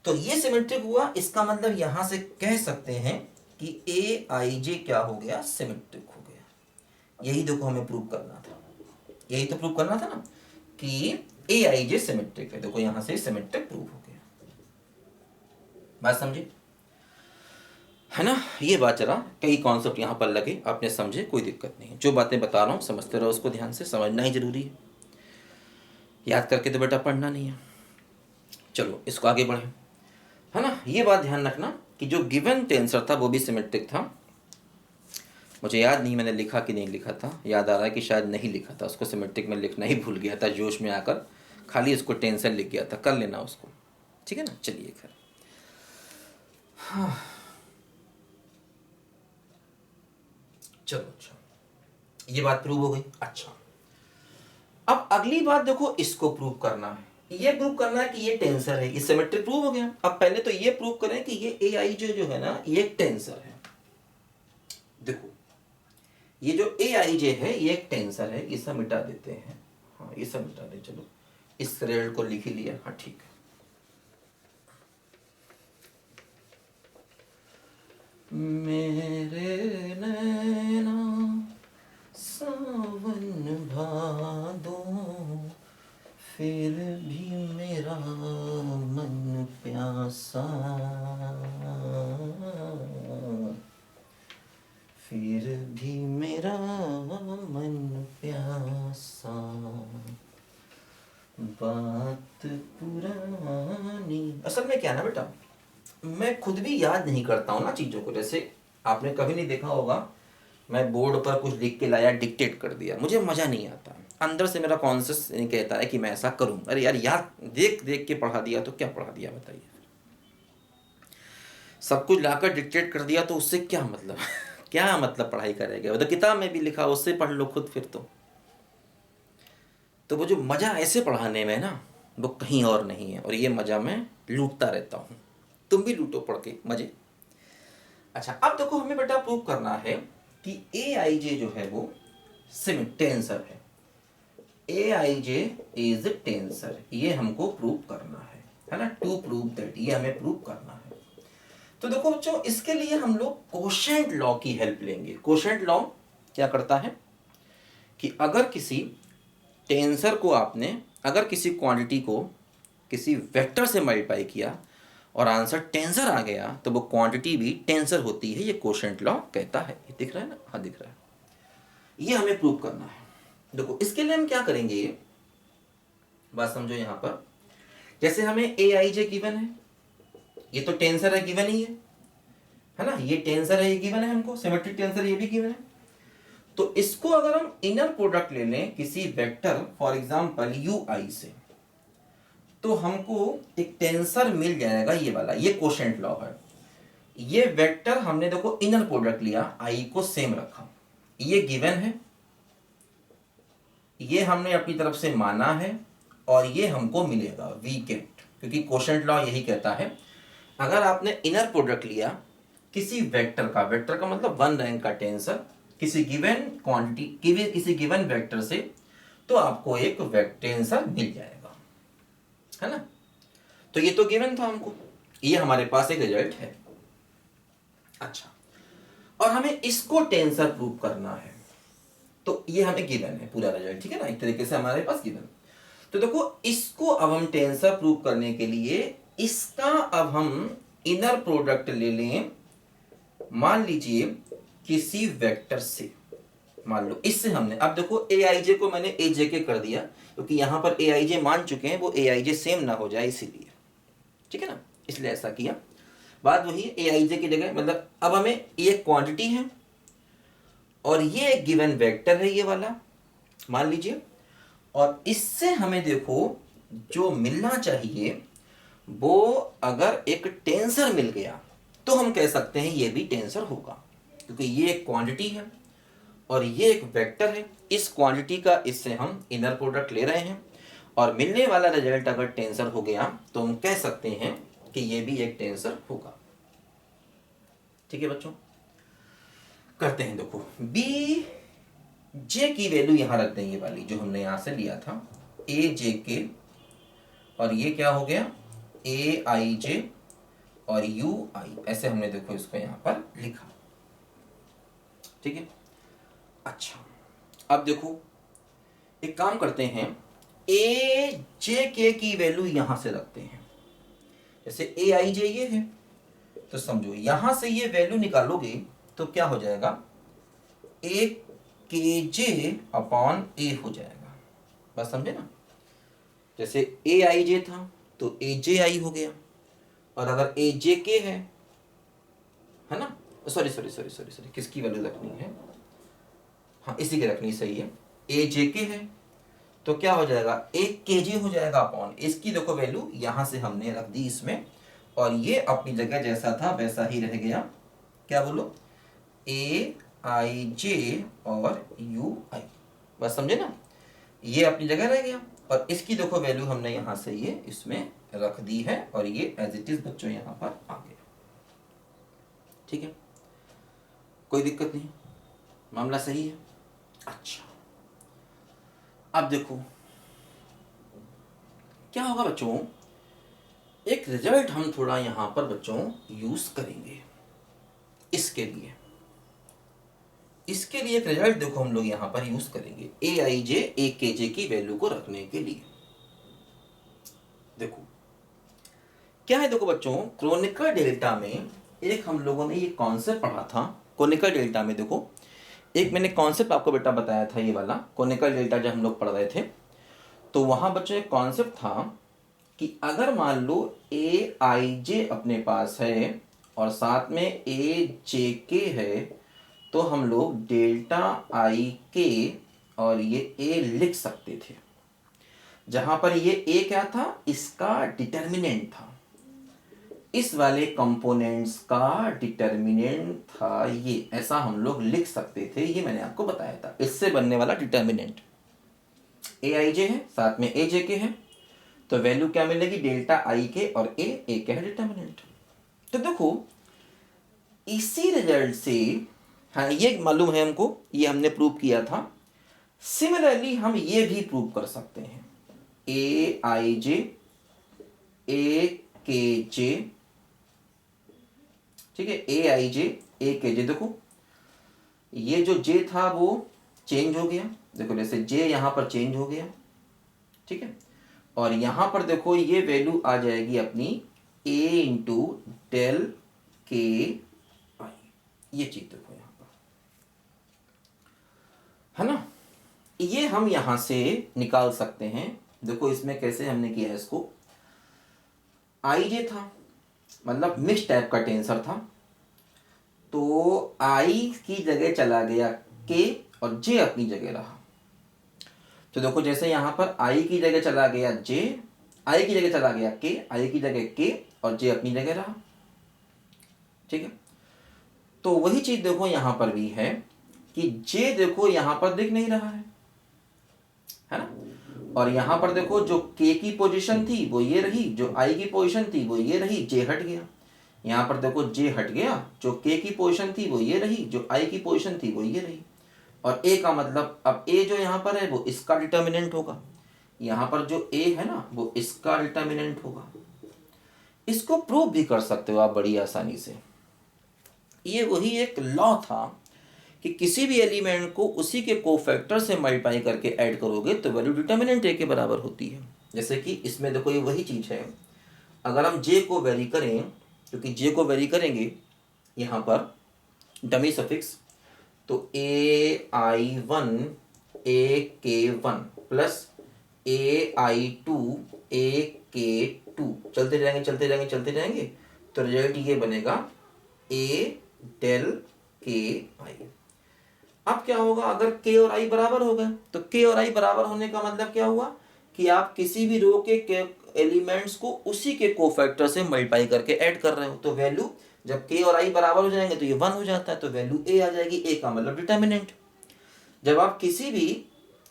तो ये सिमेट्रिक हुआ, इसका मतलब यहां से कह सकते हैं कि ए आई जे क्या हो गया, सिमेट्रिक हो गया। यही देखो हमें प्रूव करना था, यही तो प्रूव करना था ना कि ए आई जे सिमेट्रिक है, देखो यहां से सिमेट्रिक प्रूव हो गया, बात समझे, है ना। ये बात जरा कई कॉन्सेप्ट यहाँ पर लगे, आपने समझे, कोई दिक्कत नहीं है, जो बातें बता रहा हूँ समझते रहो, उसको ध्यान से समझना ही जरूरी है, याद करके तो बेटा पढ़ना नहीं है। चलो इसको आगे बढ़े, है ना। ये बात ध्यान रखना कि जो गिवन टेंसर था वो भी सिमेट्रिक था। मुझे याद नहीं मैंने लिखा कि नहीं लिखा था, याद आ रहा है कि शायद नहीं लिखा था, उसको सिमेट्रिक में लिखना ही भूल गया था जोश में आकर, खाली उसको टेंसर लिख गया था, कर लेना उसको, ठीक है ना। चलिए खैर, हाँ चलो, अच्छा ये बात प्रूव हो गई। अच्छा, अब अगली बात देखो, इसको प्रूव करना है, ये प्रूव करना है कि ये टेंसर है, ये सिमेट्रिक प्रूव हो गया। अब पहले तो ये प्रूव करें कि ये ए आई जो है ना ये एक टेंसर है। देखो ये जो ए आई जे है ये एक टेंसर है, ये सब मिटा देते हैं, हाँ ये सब मिटा दे, चलो इस रिजल्ट को लिख ही लिया, हाँ ठीक है। मेरे नैना सावन भादो फिर भी मेरा मन प्यासा, फिर भी मेरा मन प्यासा, बात पुरानी। असल में क्या ना बेटा, मैं खुद भी याद नहीं करता हूँ ना चीज़ों को, जैसे आपने कभी नहीं देखा होगा मैं बोर्ड पर कुछ लिख के लाया डिक्टेट कर दिया, मुझे मज़ा नहीं आता, अंदर से मेरा कॉन्शियस नहीं कहता है कि मैं ऐसा करूँ। अरे यार याद देख देख के पढ़ा दिया तो क्या पढ़ा दिया बताइए, सब कुछ लाकर डिक्टेट कर दिया तो उससे क्या मतलब क्या मतलब पढ़ाई करेगा, वो तो किताब में भी लिखा उससे पढ़ लो खुद फिर तो वो जो मज़ा ऐसे पढ़ाने में ना वो कहीं और नहीं है, और ये मज़ा मैं लूटता रहता हूँ, तुम भी लूटो पढ़ के मज़े। अच्छा अब देखो हमें बेटा प्रूव करना है कि ए आई जे जो है वो टेंसर है। ए आई जे इज टेंसर, ये हमको प्रूव करना है ना, टू प्रूव दैट, ये हमें प्रूव करना है। तो देखो बच्चों, इसके लिए हम लोग कोशेंट लॉ की हेल्प लेंगे। कोशेंट लॉ क्या करता है कि अगर किसी टेंसर को आपने, अगर किसी क्वांटिटी को किसी वेक्टर से मल्टीप्लाई किया और आंसर टेंसर आ गया, तो वो क्वांटिटी भी टेंसर होती है, ये कोशेंट लॉ कहता है। ये दिख रहा है ना, हाँ दिख रहा है। ये हमें प्रूव करना है। देखो इसके लिए हम क्या करेंगे, ये बात समझो। यहां पर जैसे हमें ए आई जे गिवन है, ये तो टेंसर है, गिवन ही है ना, ये टेंसर है, ये गिवन है हमको, सिमेट्रिक टेंसर ये भी गिवन है। तो इसको अगर हम इनर प्रोडक्ट ले लें किसी वेक्टर फॉर एग्जांपल यू आई से, तो हमको एक टेंसर मिल जाएगा, ये वाला, ये कोशेंट लॉ है। ये वेक्टर हमने देखो इनर प्रोडक्ट लिया, आई को सेम रखा, ये गिवन है, ये हमने अपनी तरफ से माना है, और ये हमको मिलेगा वी गेट, क्योंकि कोशेंट लॉ यही कहता है अगर आपने इनर प्रोडक्ट लिया किसी वेक्टर का, वेक्टर का मतलब वन रैंक का टेंसर, किसी गिवन क्वांटिटी, किसी गिवन वेक्टर से, तो आपको एक टेंसर मिल जाएगा, है ना। तो ये तो गिवन था हमको, ये हमारे पास एक रिजल्ट है। अच्छा, और हमें इसको टेंसर प्रूव करना है, तो ये हमें गिवन है पूरा रिजल्ट, ठीक है ना, एक तरीके से हमारे पास गिवन। तो देखो इसको अब हम टेंसर प्रूव करने के लिए इसका अब हम इनर प्रोडक्ट ले लें, मान लीजिए किसी वेक्टर से, मान लो इससे हमने, अब देखो ए आई जे को मैंने ए जे के कर दिया, क्योंकि यहां पर ए आई जे मान चुके हैं, वो ए आई जे सेम ना हो जाए इसीलिए, ठीक है ना, इसलिए ऐसा किया। बात वही ए आई जे की जगह, मतलब अब हमें ये क्वांटिटी है और ये एक गिवन वेक्टर है, ये वाला मान लीजिए, और इससे हमें देखो जो मिलना चाहिए वो, अगर एक टेंसर मिल गया तो हम कह सकते हैं ये भी टेंसर होगा, क्योंकि ये एक क्वांटिटी है और ये एक वेक्टर है। इस क्वांटिटी का इससे हम इनर प्रोडक्ट ले रहे हैं, और मिलने वाला रिजल्ट अगर टेंसर हो गया तो हम कह सकते हैं कि ये भी एक टेंसर होगा। ठीक है बच्चों, करते हैं। देखो बी जे की वैल्यू यहां रख देंगे, वाली जो हमने यहां से लिया था, ए जे के, और ये क्या हो गया, ए आई जे और यू आई, ऐसे हमने देखो इसको यहां पर लिखा, ठीक है। अच्छा, अब देखो एक काम करते हैं, ए जे के की वैल्यू यहां से रखते हैं, जैसे ए आई जे ये है, तो समझो यहां से ये वैल्यू निकालोगे तो क्या हो जाएगा, ए के जे अपॉन ए हो जाएगा, बस समझे ना। जैसे ए आई जे था तो ए जे आई हो गया, और अगर ए जे के है ना, sorry sorry sorry sorry sorry, किसकी वैल्यू रखनी है, हाँ इसी की रखनी सही है, ए जे के है तो क्या हो जाएगा, एक के जी हो जाएगा अपॉन, इसकी देखो वैल्यू यहां से हमने रख दी इसमें, और ये अपनी जगह जैसा था वैसा ही रह गया, क्या बोलो, ए आई जे और यू आई, बस समझे ना, ये अपनी जगह रह गया, और इसकी देखो वैल्यू हमने यहां से ये इसमें रख दी है, और ये एज इट इज बच्चों यहां पर आ गया, ठीक है, कोई दिक्कत नहीं, मामला सही है। अच्छा, अब देखो क्या होगा बच्चों, एक रिजल्ट हम थोड़ा यहां पर बच्चों यूज करेंगे इसके लिए, एक रिजल्ट देखो हम लोग यहां पर यूज करेंगे, ए आई जे ए के जे की वैल्यू को रखने के लिए। देखो क्या है, देखो बच्चों, क्रोनिकल डेल्टा में एक हम लोगों ने ये कॉन्सेप्ट पढ़ा था, क्रोनिकल डेल्टा में देखो एक मैंने कॉन्सेप्ट आपको बेटा बताया था, ये वाला क्रोनिकल डेल्टा जब हम लोग पढ़ रहे थे, तो वहां बच्चों एक कॉन्सेप्ट था कि अगर मान लो ए आई जे अपने पास है और साथ में ए जे के है, तो हम लोग डेल्टा आई के और ये ए लिख सकते थे, जहां पर ये ए क्या था, इसका डिटर्मिनेंट था, इस वाले कंपोनेंट्स का डिटर्मिनेंट था ये, ऐसा हम लोग लिख सकते थे, ये मैंने आपको बताया था, इससे बनने वाला डिटर्मिनेंट ए आई जे है, साथ में ए जे के है, तो वैल्यू क्या मिलेगी, डेल्टा आई के और ए के है डिटर्मिनेंट। तो देखो इसी रिजल्ट से हाँ, ये मालूम है हमको, ये हमने प्रूव किया था। सिमिलरली हम ये भी प्रूव कर सकते हैं, ए आई जे ए के जे, ठीक है, ए आई जे ए के जे। देखो ये जो जे था वो चेंज हो गया, देखो जैसे जे यहाँ पर चेंज हो गया, ठीक है, और यहाँ पर देखो ये वैल्यू आ जाएगी अपनी ए इंटू डेल के आई, ये चीज देखो यहाँ पर, है ना। ये हम यहाँ से निकाल सकते हैं। देखो इसमें कैसे हमने किया है इसको, आई जे था मतलब मिक्स टाइप का टेंसर था, तो आई की जगह चला गया के और जे अपनी जगह रहा। तो देखो जैसे यहाँ पर आई की जगह चला गया जे, आई की जगह चला गया के, आई की जगह के और जे अपनी जगह रहा, ठीक है। तो वही चीज देखो यहाँ पर भी है कि जे देखो यहाँ पर दिख नहीं रहा है ना, और यहाँ पर देखो जो के की पोजीशन थी वो ये रही, जो आई की पोजीशन थी वो ये रही, जे हट गया। यहाँ पर देखो जे हट गया, जो के की पोजीशन थी वो ये रही, जो आई की पोजीशन थी वो ये रही, और ए का मतलब अब ए जो यहाँ पर है वो इसका डिटर्मिनेंट होगा, यहाँ पर जो ए है ना वो इसका डिटर्मिनेंट होगा। इसको प्रूव भी कर सकते हो आप बड़ी आसानी से। ये वही एक लॉ था कि किसी भी एलिमेंट को उसी के कोफैक्टर से मल्टीप्लाई करके ऐड करोगे तो वैल्यू डिटर्मिनेंट ए के बराबर होती है। जैसे कि इसमें देखो ये वही चीज़ है, अगर हम जे को वेरी करें, क्योंकि जे को वेरी करेंगे यहाँ पर डमी सफिक्स, तो ए I one A K one plus A I two A K two, चलते जाएंगे चलते जाएंगे चलते जाएंगे, तो रिजल्ट ये बनेगा ए डेल के आई। अब क्या होगा, अगर के और आई बराबर हो गए तो के और आई बराबर होने का मतलब क्या हुआ कि आप किसी भी रो के एलिमेंट्स को उसी के कोफैक्टर से मल्टीप्लाई करके ऐड कर रहे हो, तो वैल्यू जब के और आई बराबर हो जाएंगे तो ये 1 हो जाता है, तो वैल्यू ए आ जाएगी, ए का मतलब डिटर्मिनेंट। जब आप किसी भी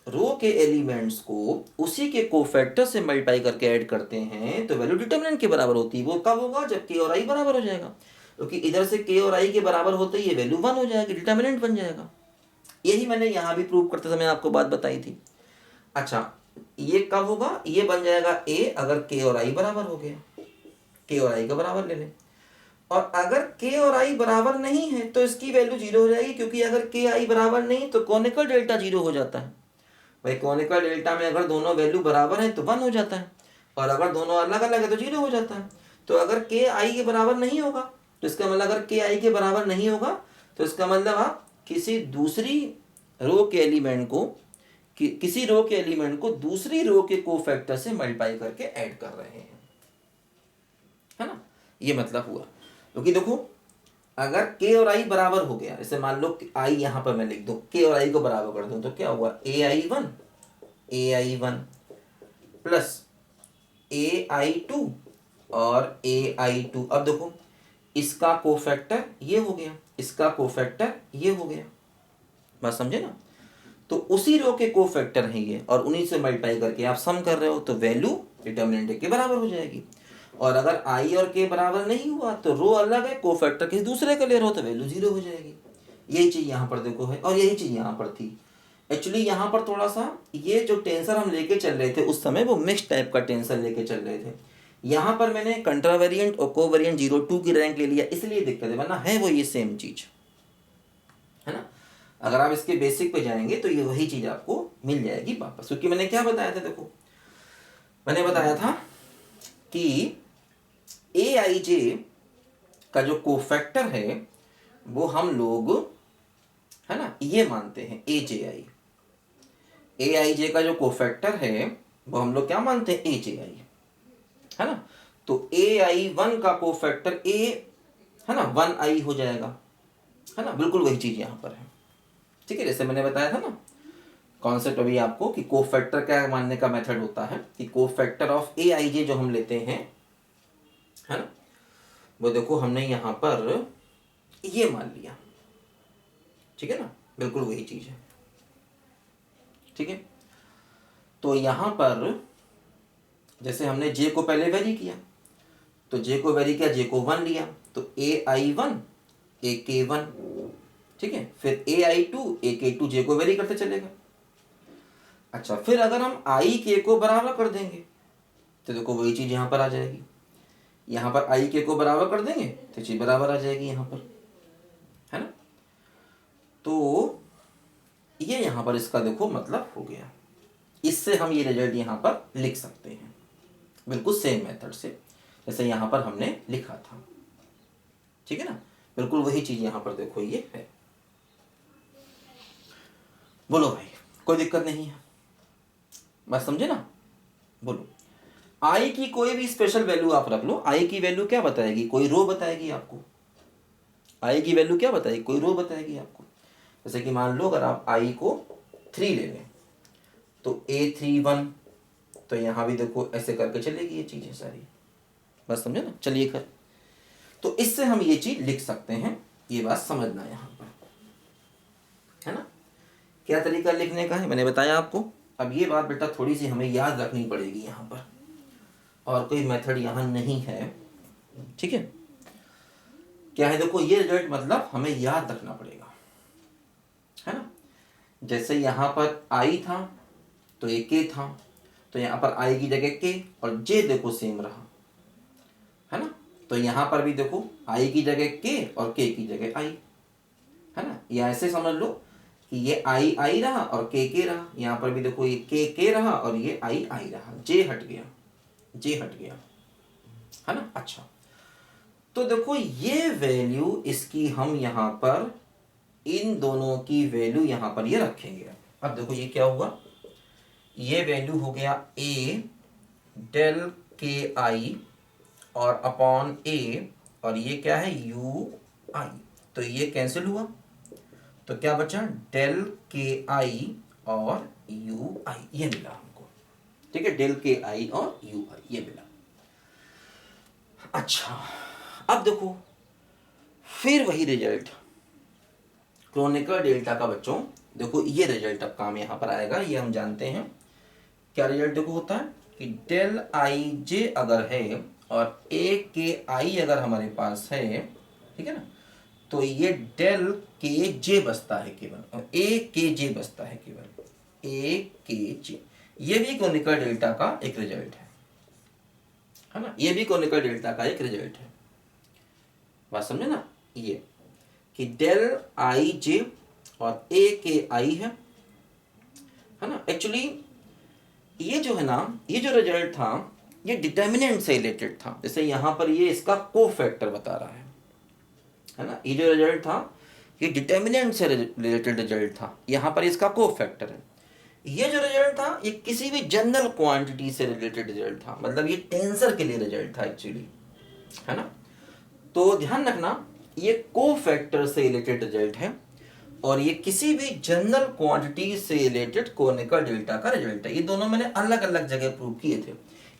रो के एलिमेंट्स को उसी के कोफैक्टर से मल्टीप्लाई करके ऐड करते हैं तो वैल्यू डिटर्मिनेंट के बराबर होती है। वो कब होगा, जब के और आई बराबर हो जाएगा, क्योंकि इधर से के और आई के बराबर होते ही ये वैल्यू 1 हो जाएगी, डिटर्मिनेंट बन जाएगा। यही मैंने यहाँ भी प्रूव करते समय आपको बात बताई थी। अच्छा ये कब होगा, ये बन जाएगा ए अगर के और आई बराबर हो गया, के और आई का बराबर ले लें, और अगर के और आई बराबर नहीं है तो इसकी वैल्यू 0 हो जाएगी, क्योंकि अगर के आई बराबर नहीं तो कॉनिकल डेल्टा 0 हो जाता है। भाई कॉनिकल डेल्टा में अगर दोनों वैल्यू बराबर है तो 1 हो जाता है, और अगर दोनों अलग अलग है तो 0 हो जाता है। तो अगर के आई के बराबर नहीं होगा तो इसका मतलब, अगर के आई के बराबर नहीं होगा तो इसका मतलब आप किसी दूसरी रो के एलिमेंट को किसी रो के एलिमेंट को दूसरी रो के कोफैक्टर से मल्टीप्लाई करके ऐड कर रहे हैं, है ना। ये मतलब हुआ, क्योंकि देखो अगर के और आई बराबर हो गया, जैसे मान लो आई यहाँ पर मैं लिख दूं, के और आई को बराबर कर दूं, तो क्या हुआ, A I one plus A I two और ए आई टू। अब देखो इसका कोफैक्टर ये हो गया, इसका कोफैक्टर ये हो गया, बात समझे ना। तो उसी रो के कोफैक्टर हैं ये, और उन्हीं से मल्टीप्लाई करके आप सम कर रहे हो, तो वैल्यू डिटर्मिनेंट के बराबर हो जाएगी। और अगर आई और के बराबर नहीं हुआ तो रो अलग है, कोफैक्टर किसी दूसरे का ले रहे हो तो वैल्यू 0 हो जाएगी। यही चीज यहाँ पर देखो है, और यही चीज यहाँ पर थी। एक्चुअली यहाँ पर थोड़ा सा ये जो टेंसर हम लेके चल रहे थे उस समय वो मिक्स टाइप का टेंसर लेके चल रहे थे। यहाँ पर मैंने कंट्रावेरिएंट और कोवेरिएंट 0-2 की रैंक ले लिया, इसलिए दिक्कत है, वरना है वो ये सेम चीज, है ना। अगर आप इसके बेसिक पे जाएंगे तो ये वही चीज आपको मिल जाएगी वापस। क्योंकि मैंने क्या बताया था, देखो मैंने बताया था कि ए आई जे का जो कोफैक्टर है वो हम लोग, है ना, ये मानते हैं ए आई जे का जो कोफैक्टर है वो हम लोग क्या मानते हैं, ए जे आई, है ना। तो ए आई वन का कोफैक्टर ए, है ना, 1 आई हो जाएगा, है ना, बिल्कुल वही चीज यहाँ पर है, ठीक है। जैसे मैंने बताया था ना कॉन्सेप्ट अभी आपको कि कोफैक्टर क्या मानने का मेथड होता है कि कोफैक्टर ऑफ ए आई जे जो हम लेते हैं, है ना, वो देखो हमने यहाँ पर ये मान लिया, ठीक है ना, बिल्कुल वही चीज है, ठीक है। तो यहाँ पर जैसे हमने जे को पहले वेरी किया, तो जे को वेरी किया, जे को 1 लिया, तो ए I one A K one, ठीक है, फिर a k2 j को वेरी करते चलेगा। अच्छा, फिर अगर हम i k को बराबर कर देंगे तो देखो वही चीज यहाँ पर आ जाएगी, यहाँ पर i k को बराबर कर देंगे तो j बराबर आ जाएगी यहाँ पर, है ना। तो ये यहाँ पर इसका देखो मतलब हो गया। इससे हम ये रिजल्ट यहाँ पर लिख सकते हैं बिल्कुल सेम मेथड से जैसे यहाँ पर हमने लिखा था, ठीक है ना। बिल्कुल वही चीज यहाँ पर देखो ये है। बोलो भाई, कोई दिक्कत नहीं है, बात समझे ना। बोलो, आई की कोई भी स्पेशल वैल्यू आप रख लो। आई की वैल्यू क्या बताएगी, कोई रो बताएगी आपको। आई की वैल्यू क्या बताएगी, कोई रो बताएगी आपको। जैसे कि मान लो अगर आप आई को 3 ले लें तो A31, तो यहाँ भी देखो ऐसे करके चलेगी ये चीजें सारी, बस समझे ना। चलिए कर, तो इससे हम ये चीज लिख सकते हैं, ये बात समझना यहाँ पर, है ना। क्या तरीका लिखने का है मैंने बताया आपको। अब ये बात बेटा थोड़ी सी हमें याद रखनी पड़ेगी यहाँ पर, और कोई मेथड यहाँ नहीं है, ठीक है। क्या है, देखो ये रिजल्ट मतलब हमें याद रखना पड़ेगा, है ना। जैसे यहाँ पर आई था तो ये के था, तो यहाँ पर आई की जगह के और जे देखो सेम रहा, है ना। तो यहाँ पर भी देखो आई की जगह के और के की जगह आई, है ना। या ऐसे समझ लो कि ये आई रहा और के रहा। यहाँ पर भी देखो ये के रहा और ये आई रहा, जे हट गया, है ना। अच्छा, तो देखो ये वैल्यू इसकी हम यहाँ पर इन दोनों की वैल्यू यहाँ पर ये रखेंगे। अब देखो ये क्या हुआ, ये वैल्यू हो गया a डेल के आई और अपॉन a, और ये क्या है u i, तो ये कैंसिल हुआ, तो क्या बचा डेल के आई और u i, ये मिला हमको, ठीक है। डेल के आई और u i ये मिला। अच्छा, अब देखो फिर वही रिजल्ट क्रोनिकल डेल्टा का बच्चों, देखो ये रिजल्ट अब काम यहाँ पर आएगा, ये हम जानते हैं। क्या रिजल्ट देखो होता है कि डेल आई जे अगर है और ए के आई अगर हमारे पास है, ठीक है ना, तो ये डेल के जे बचता है केवल, और ए के जे बचता है केवल, ए के जे। ये भी क्रोनिकल डेल्टा का एक रिजल्ट है ना, ये भी क्रोनिकल डेल्टा का एक रिजल्ट है, बात समझे ना। ये कि डेल आई जे और ए के आई है ना। एक्चुअली ये जो है ना, ये जो रिजल्ट था ये डिटर्मिनेंट से रिलेटेड था। जैसे यहाँ पर ये इसका कोफैक्टर बता रहा है ना। ये जो रिजल्ट था ये डिटर्मिनेंट से रिलेटेड रिजल्ट था, यहाँ पर इसका कोफैक्टर है। ये जो रिजल्ट था ये किसी भी जनरल क्वांटिटी से रिलेटेड रिजल्ट था, मतलब ये टेंसर के लिए रिजल्ट था एक्चुअली, है ना। तो ध्यान रखना ये कोफैक्टर से रिलेटेड रिजल्ट है और ये किसी भी जनरल क्वांटिटी से रिलेटेड कोनिकल डेल्टा का रिजल्ट है। ये दोनों मैंने अलग अलग जगह प्रूव किए थे।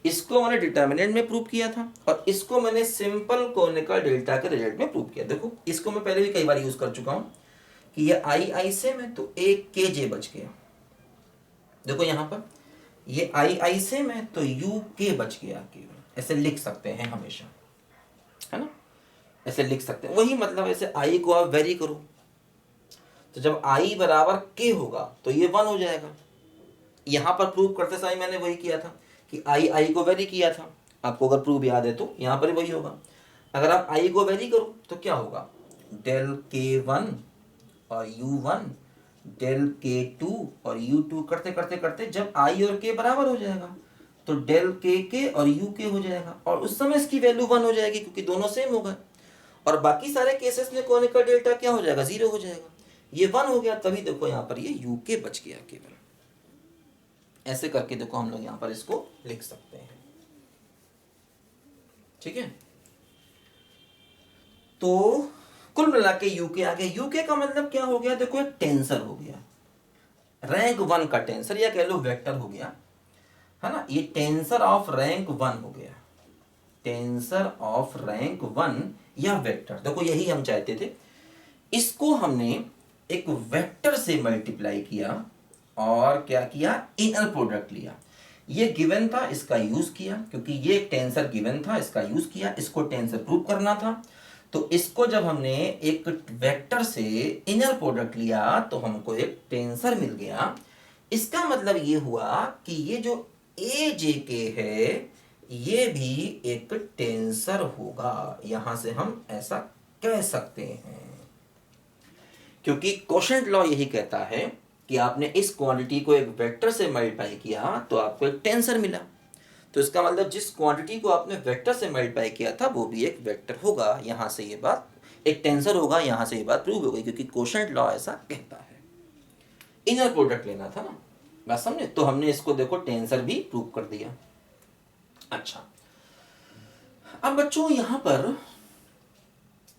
इसको मैंने डिटर्मिनेंट में प्रूव किया था और इसको मैंने सिंपल कोनिकल डेल्टा के रिजल्ट में प्रूव किया। देखो इसको मैं पहले भी कई बार यूज कर चुका हूं कि ये आई सेम है तो एक के जे बच गया। देखो यहाँ पर ये आई सेम है तो यू के बच गया केवल, ऐसे लिख सकते हैं हमेशा, है ना, ऐसे लिख सकते हैं। वही मतलब ऐसे आई को आप वेरी करो तो जब आई बराबर के होगा तो ये 1 हो जाएगा। यहाँ पर प्रूव करते समय मैंने वही किया था कि आई को वेरी किया था, आपको अगर प्रूव याद है तो यहाँ पर वही होगा। अगर आप आई को वेरी करो तो क्या होगा, डेल के 1 और u1 डेल के 2 और u2 करते करते करते जब आई और के बराबर हो जाएगा तो डेल के और यू के हो जाएगा और उस समय इसकी वैल्यू 1 हो जाएगी क्योंकि दोनों सेम हो गए। और बाकी सारे केसेस में कोनिकल डेल्टा क्या हो जाएगा, 0 हो जाएगा। ये 1 हो गया तभी देखो यहाँ पर ये यू के बच गया केवल। ऐसे करके देखो हम लोग यहाँ पर इसको लिख सकते हैं, ठीक है। तो कुल मिला के यूके आ गया। यूके का मतलब क्या हो गया, देखो एक टेंसर हो गया, रैंक 1 का टेंसर या कह लो वेक्टर हो गया, है ना। ये टेंसर ऑफ रैंक 1 हो गया, टेंसर ऑफ रैंक 1 या वेक्टर। देखो यही हम चाहते थे। इसको हमने एक वेक्टर से मल्टीप्लाई किया और क्या किया, इनर प्रोडक्ट लिया। ये गिवन था, इसका यूज किया क्योंकि ये टेंसर गिवन था, इसका यूज किया। इसको टेंसर प्रूव करना था तो इसको जब हमने एक वेक्टर से इनर प्रोडक्ट लिया तो हमको एक टेंसर मिल गया। इसका मतलब ये हुआ कि ये जो ए जे के है ये भी एक टेंसर होगा। यहां से हम ऐसा कह सकते हैं, क्योंकि कोशेंट लॉ यही कहता है कि आपने इस क्वांटिटी को एक वेक्टर से मल्टीप्लाई किया तो आपको एक टेंसर मिला। तो इसका मतलब जिस क्वांटिटी को आपने वेक्टर से मल्टीप्लाई किया था वो भी एक वेक्टर होगा। यहां से ये बात एक टेंसर होगा, यहां से ये बात प्रूव हो गई, क्योंकि कोशेंट लॉ ऐसा कहता है। इनर प्रोडक्ट लेना था ना, बात समझे? तो हमने इसको देखो टेंसर भी प्रूव कर दिया। अच्छा, अब बच्चों यहां पर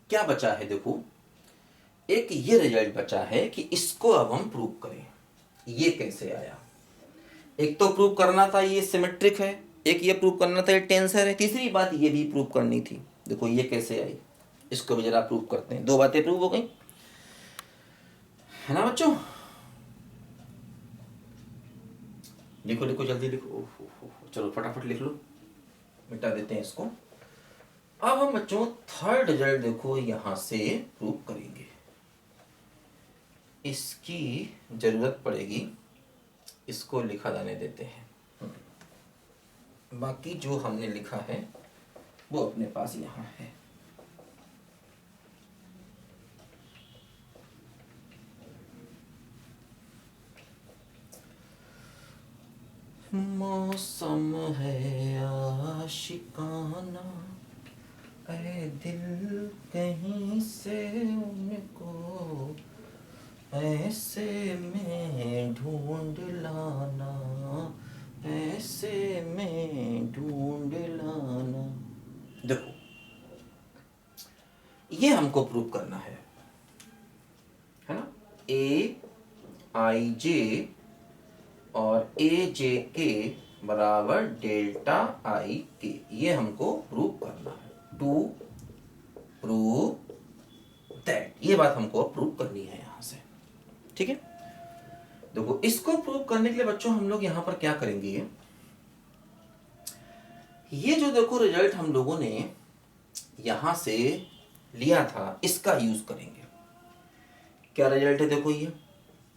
क्या बचा है? देखो, एक ये रिजल्ट बचा है कि इसको अब हम प्रूव करें। ये कैसे आया? एक तो प्रूव करना था ये सिमेट्रिक है, एक ये प्रूव करना था ये टेंसर है, तीसरी बात ये भी प्रूव करनी थी। देखो ये कैसे आई, इसको भी जरा प्रूव करते हैं। दो बातें प्रूव हो गई, है ना बच्चों? लिखो लिखो जल्दी लिखो। चलो फटाफट लिख लो, मिटा देते हैं इसको। अब हम बच्चों थर्ड रिजल्ट देखो यहां से प्रूव करेंगे। इसकी जरूरत पड़ेगी, इसको लिखा जाने देते हैं। बाकी जो हमने लिखा है वो अपने पास यहाँ है। मौसम है आशिकाना, ऐ दिल कहीं से उनको ऐसे में ढूंढ लाना, ऐसे में ढूंढ लाना। देखो ये हमको प्रूव करना है ना? ए आई जे और ए जे के बराबर डेल्टा आई के, ये हमको प्रूव करना है। टू प्रूव दैट, ये बात हमको प्रूव करनी है यहां से, ठीक है? देखो इसको प्रूव करने के लिए बच्चों हम लोग यहां पर क्या करेंगे, ये जो देखो रिजल्ट हम लोगों ने यहां से लिया था इसका यूज करेंगे। क्या रिजल्ट है? देखो ये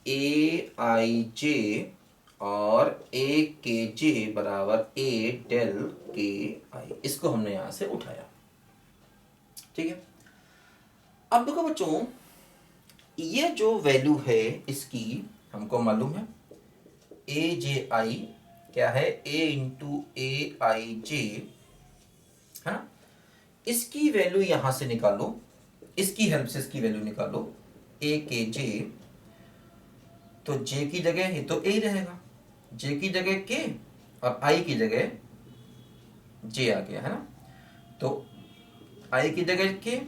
ए आई जे और ए के जे बराबर ए डेल के आई, इसको हमने यहां से उठाया, ठीक है? अब देखो बच्चों ये जो वैल्यू है इसकी हमको मालूम है, ए जे आई क्या है? ए इंटू ए आई जे, है ना? इसकी वैल्यू यहां से निकालो, इसकी हेल्प से इसकी वैल्यू निकालो, ए के जे, तो जे की जगह ये तो ए रहेगा, जे की जगह के और आई की जगह जे आ गया, है ना? तो आई की जगह के,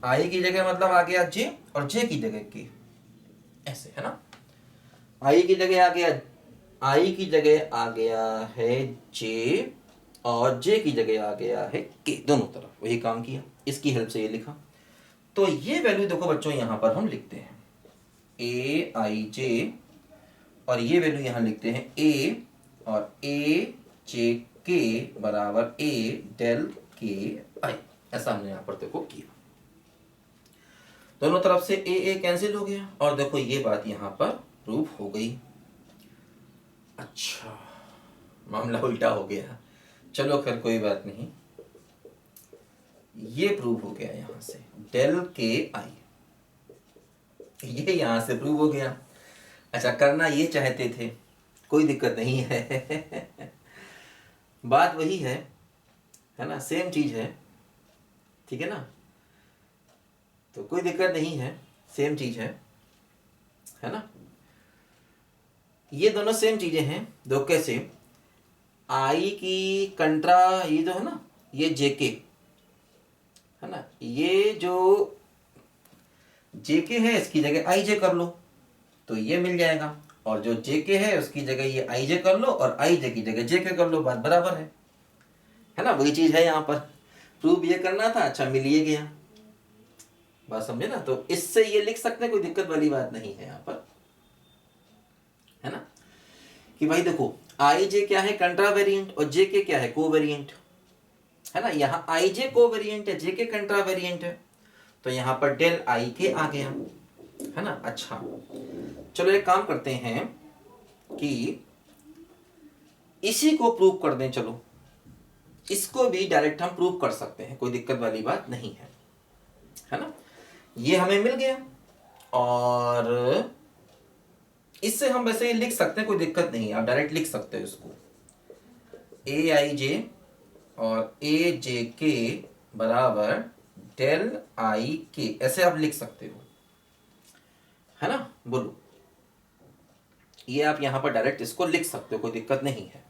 आई की जगह मतलब आ गया जे और जे की जगह के, ऐसे, है ना? आई की जगह आ गया, आई की जगह आ गया है जे और जे की जगह आ गया है के, दोनों तरफ वही काम किया, इसकी हेल्प से ये लिखा। तो ये वैल्यू देखो बच्चों यहां पर हम लिखते हैं ए आई जे और ये वैल्यू यहां लिखते हैं ए और ए जे के बराबर ए डेल के आई, ऐसा हमने यहां पर देखो किया। दोनों तरफ से ए कैंसिल हो गया और देखो ये बात यहां पर प्रूव हो गई। अच्छा, मामला उल्टा हो गया, चलो खैर कोई बात नहीं, ये प्रूव हो गया यहां से डेल के आई, ये यहां से प्रूव हो गया। अच्छा, करना ये चाहते थे, कोई दिक्कत नहीं है बात वही है ना? सेम चीज है, ठीक है ना? तो कोई दिक्कत नहीं है, सेम चीज है ना? ये दोनों सेम चीजें हैं। दो कैसे? आई की कंट्रा ये जो है ना, ये जेके है ना, ये जो जेके है इसकी जगह आई जे कर लो तो ये मिल जाएगा, और जो जेके है उसकी जगह ये आई जे कर लो और आई जे की जगह जेके कर लो, बात बराबर है ना? वही चीज है यहाँ पर, प्रूव ये करना था, अच्छा मिल ये गया, बात समझे ना? तो इससे ये लिख सकते हैं, कोई दिक्कत वाली बात नहीं है यहाँ पर, है ना? कि भाई देखो आई जे क्या है? कंट्रा वेरिएंट, और जे के क्या है? को वेरिएंट, है ना। यहाँ आई जे को वेरियंट है, जे के कंट्रा वेरियंट है, तो यहाँ पर डेल आई के आ गया, है ना। अच्छा चलो एक काम करते हैं कि इसी को प्रूव कर दें। चलो इसको भी डायरेक्ट हम प्रूव कर सकते हैं, कोई दिक्कत वाली बात नहीं है ना। ये हमें मिल गया और इससे हम वैसे ही लिख सकते हैं, कोई दिक्कत नहीं है, आप डायरेक्ट लिख सकते हो इसको। ए आई जे और ए जे के बराबर डेल आई के, ऐसे आप लिख सकते हो, है ना। बोलो, ये आप यहां पर डायरेक्ट इसको लिख सकते हो, कोई दिक्कत नहीं है।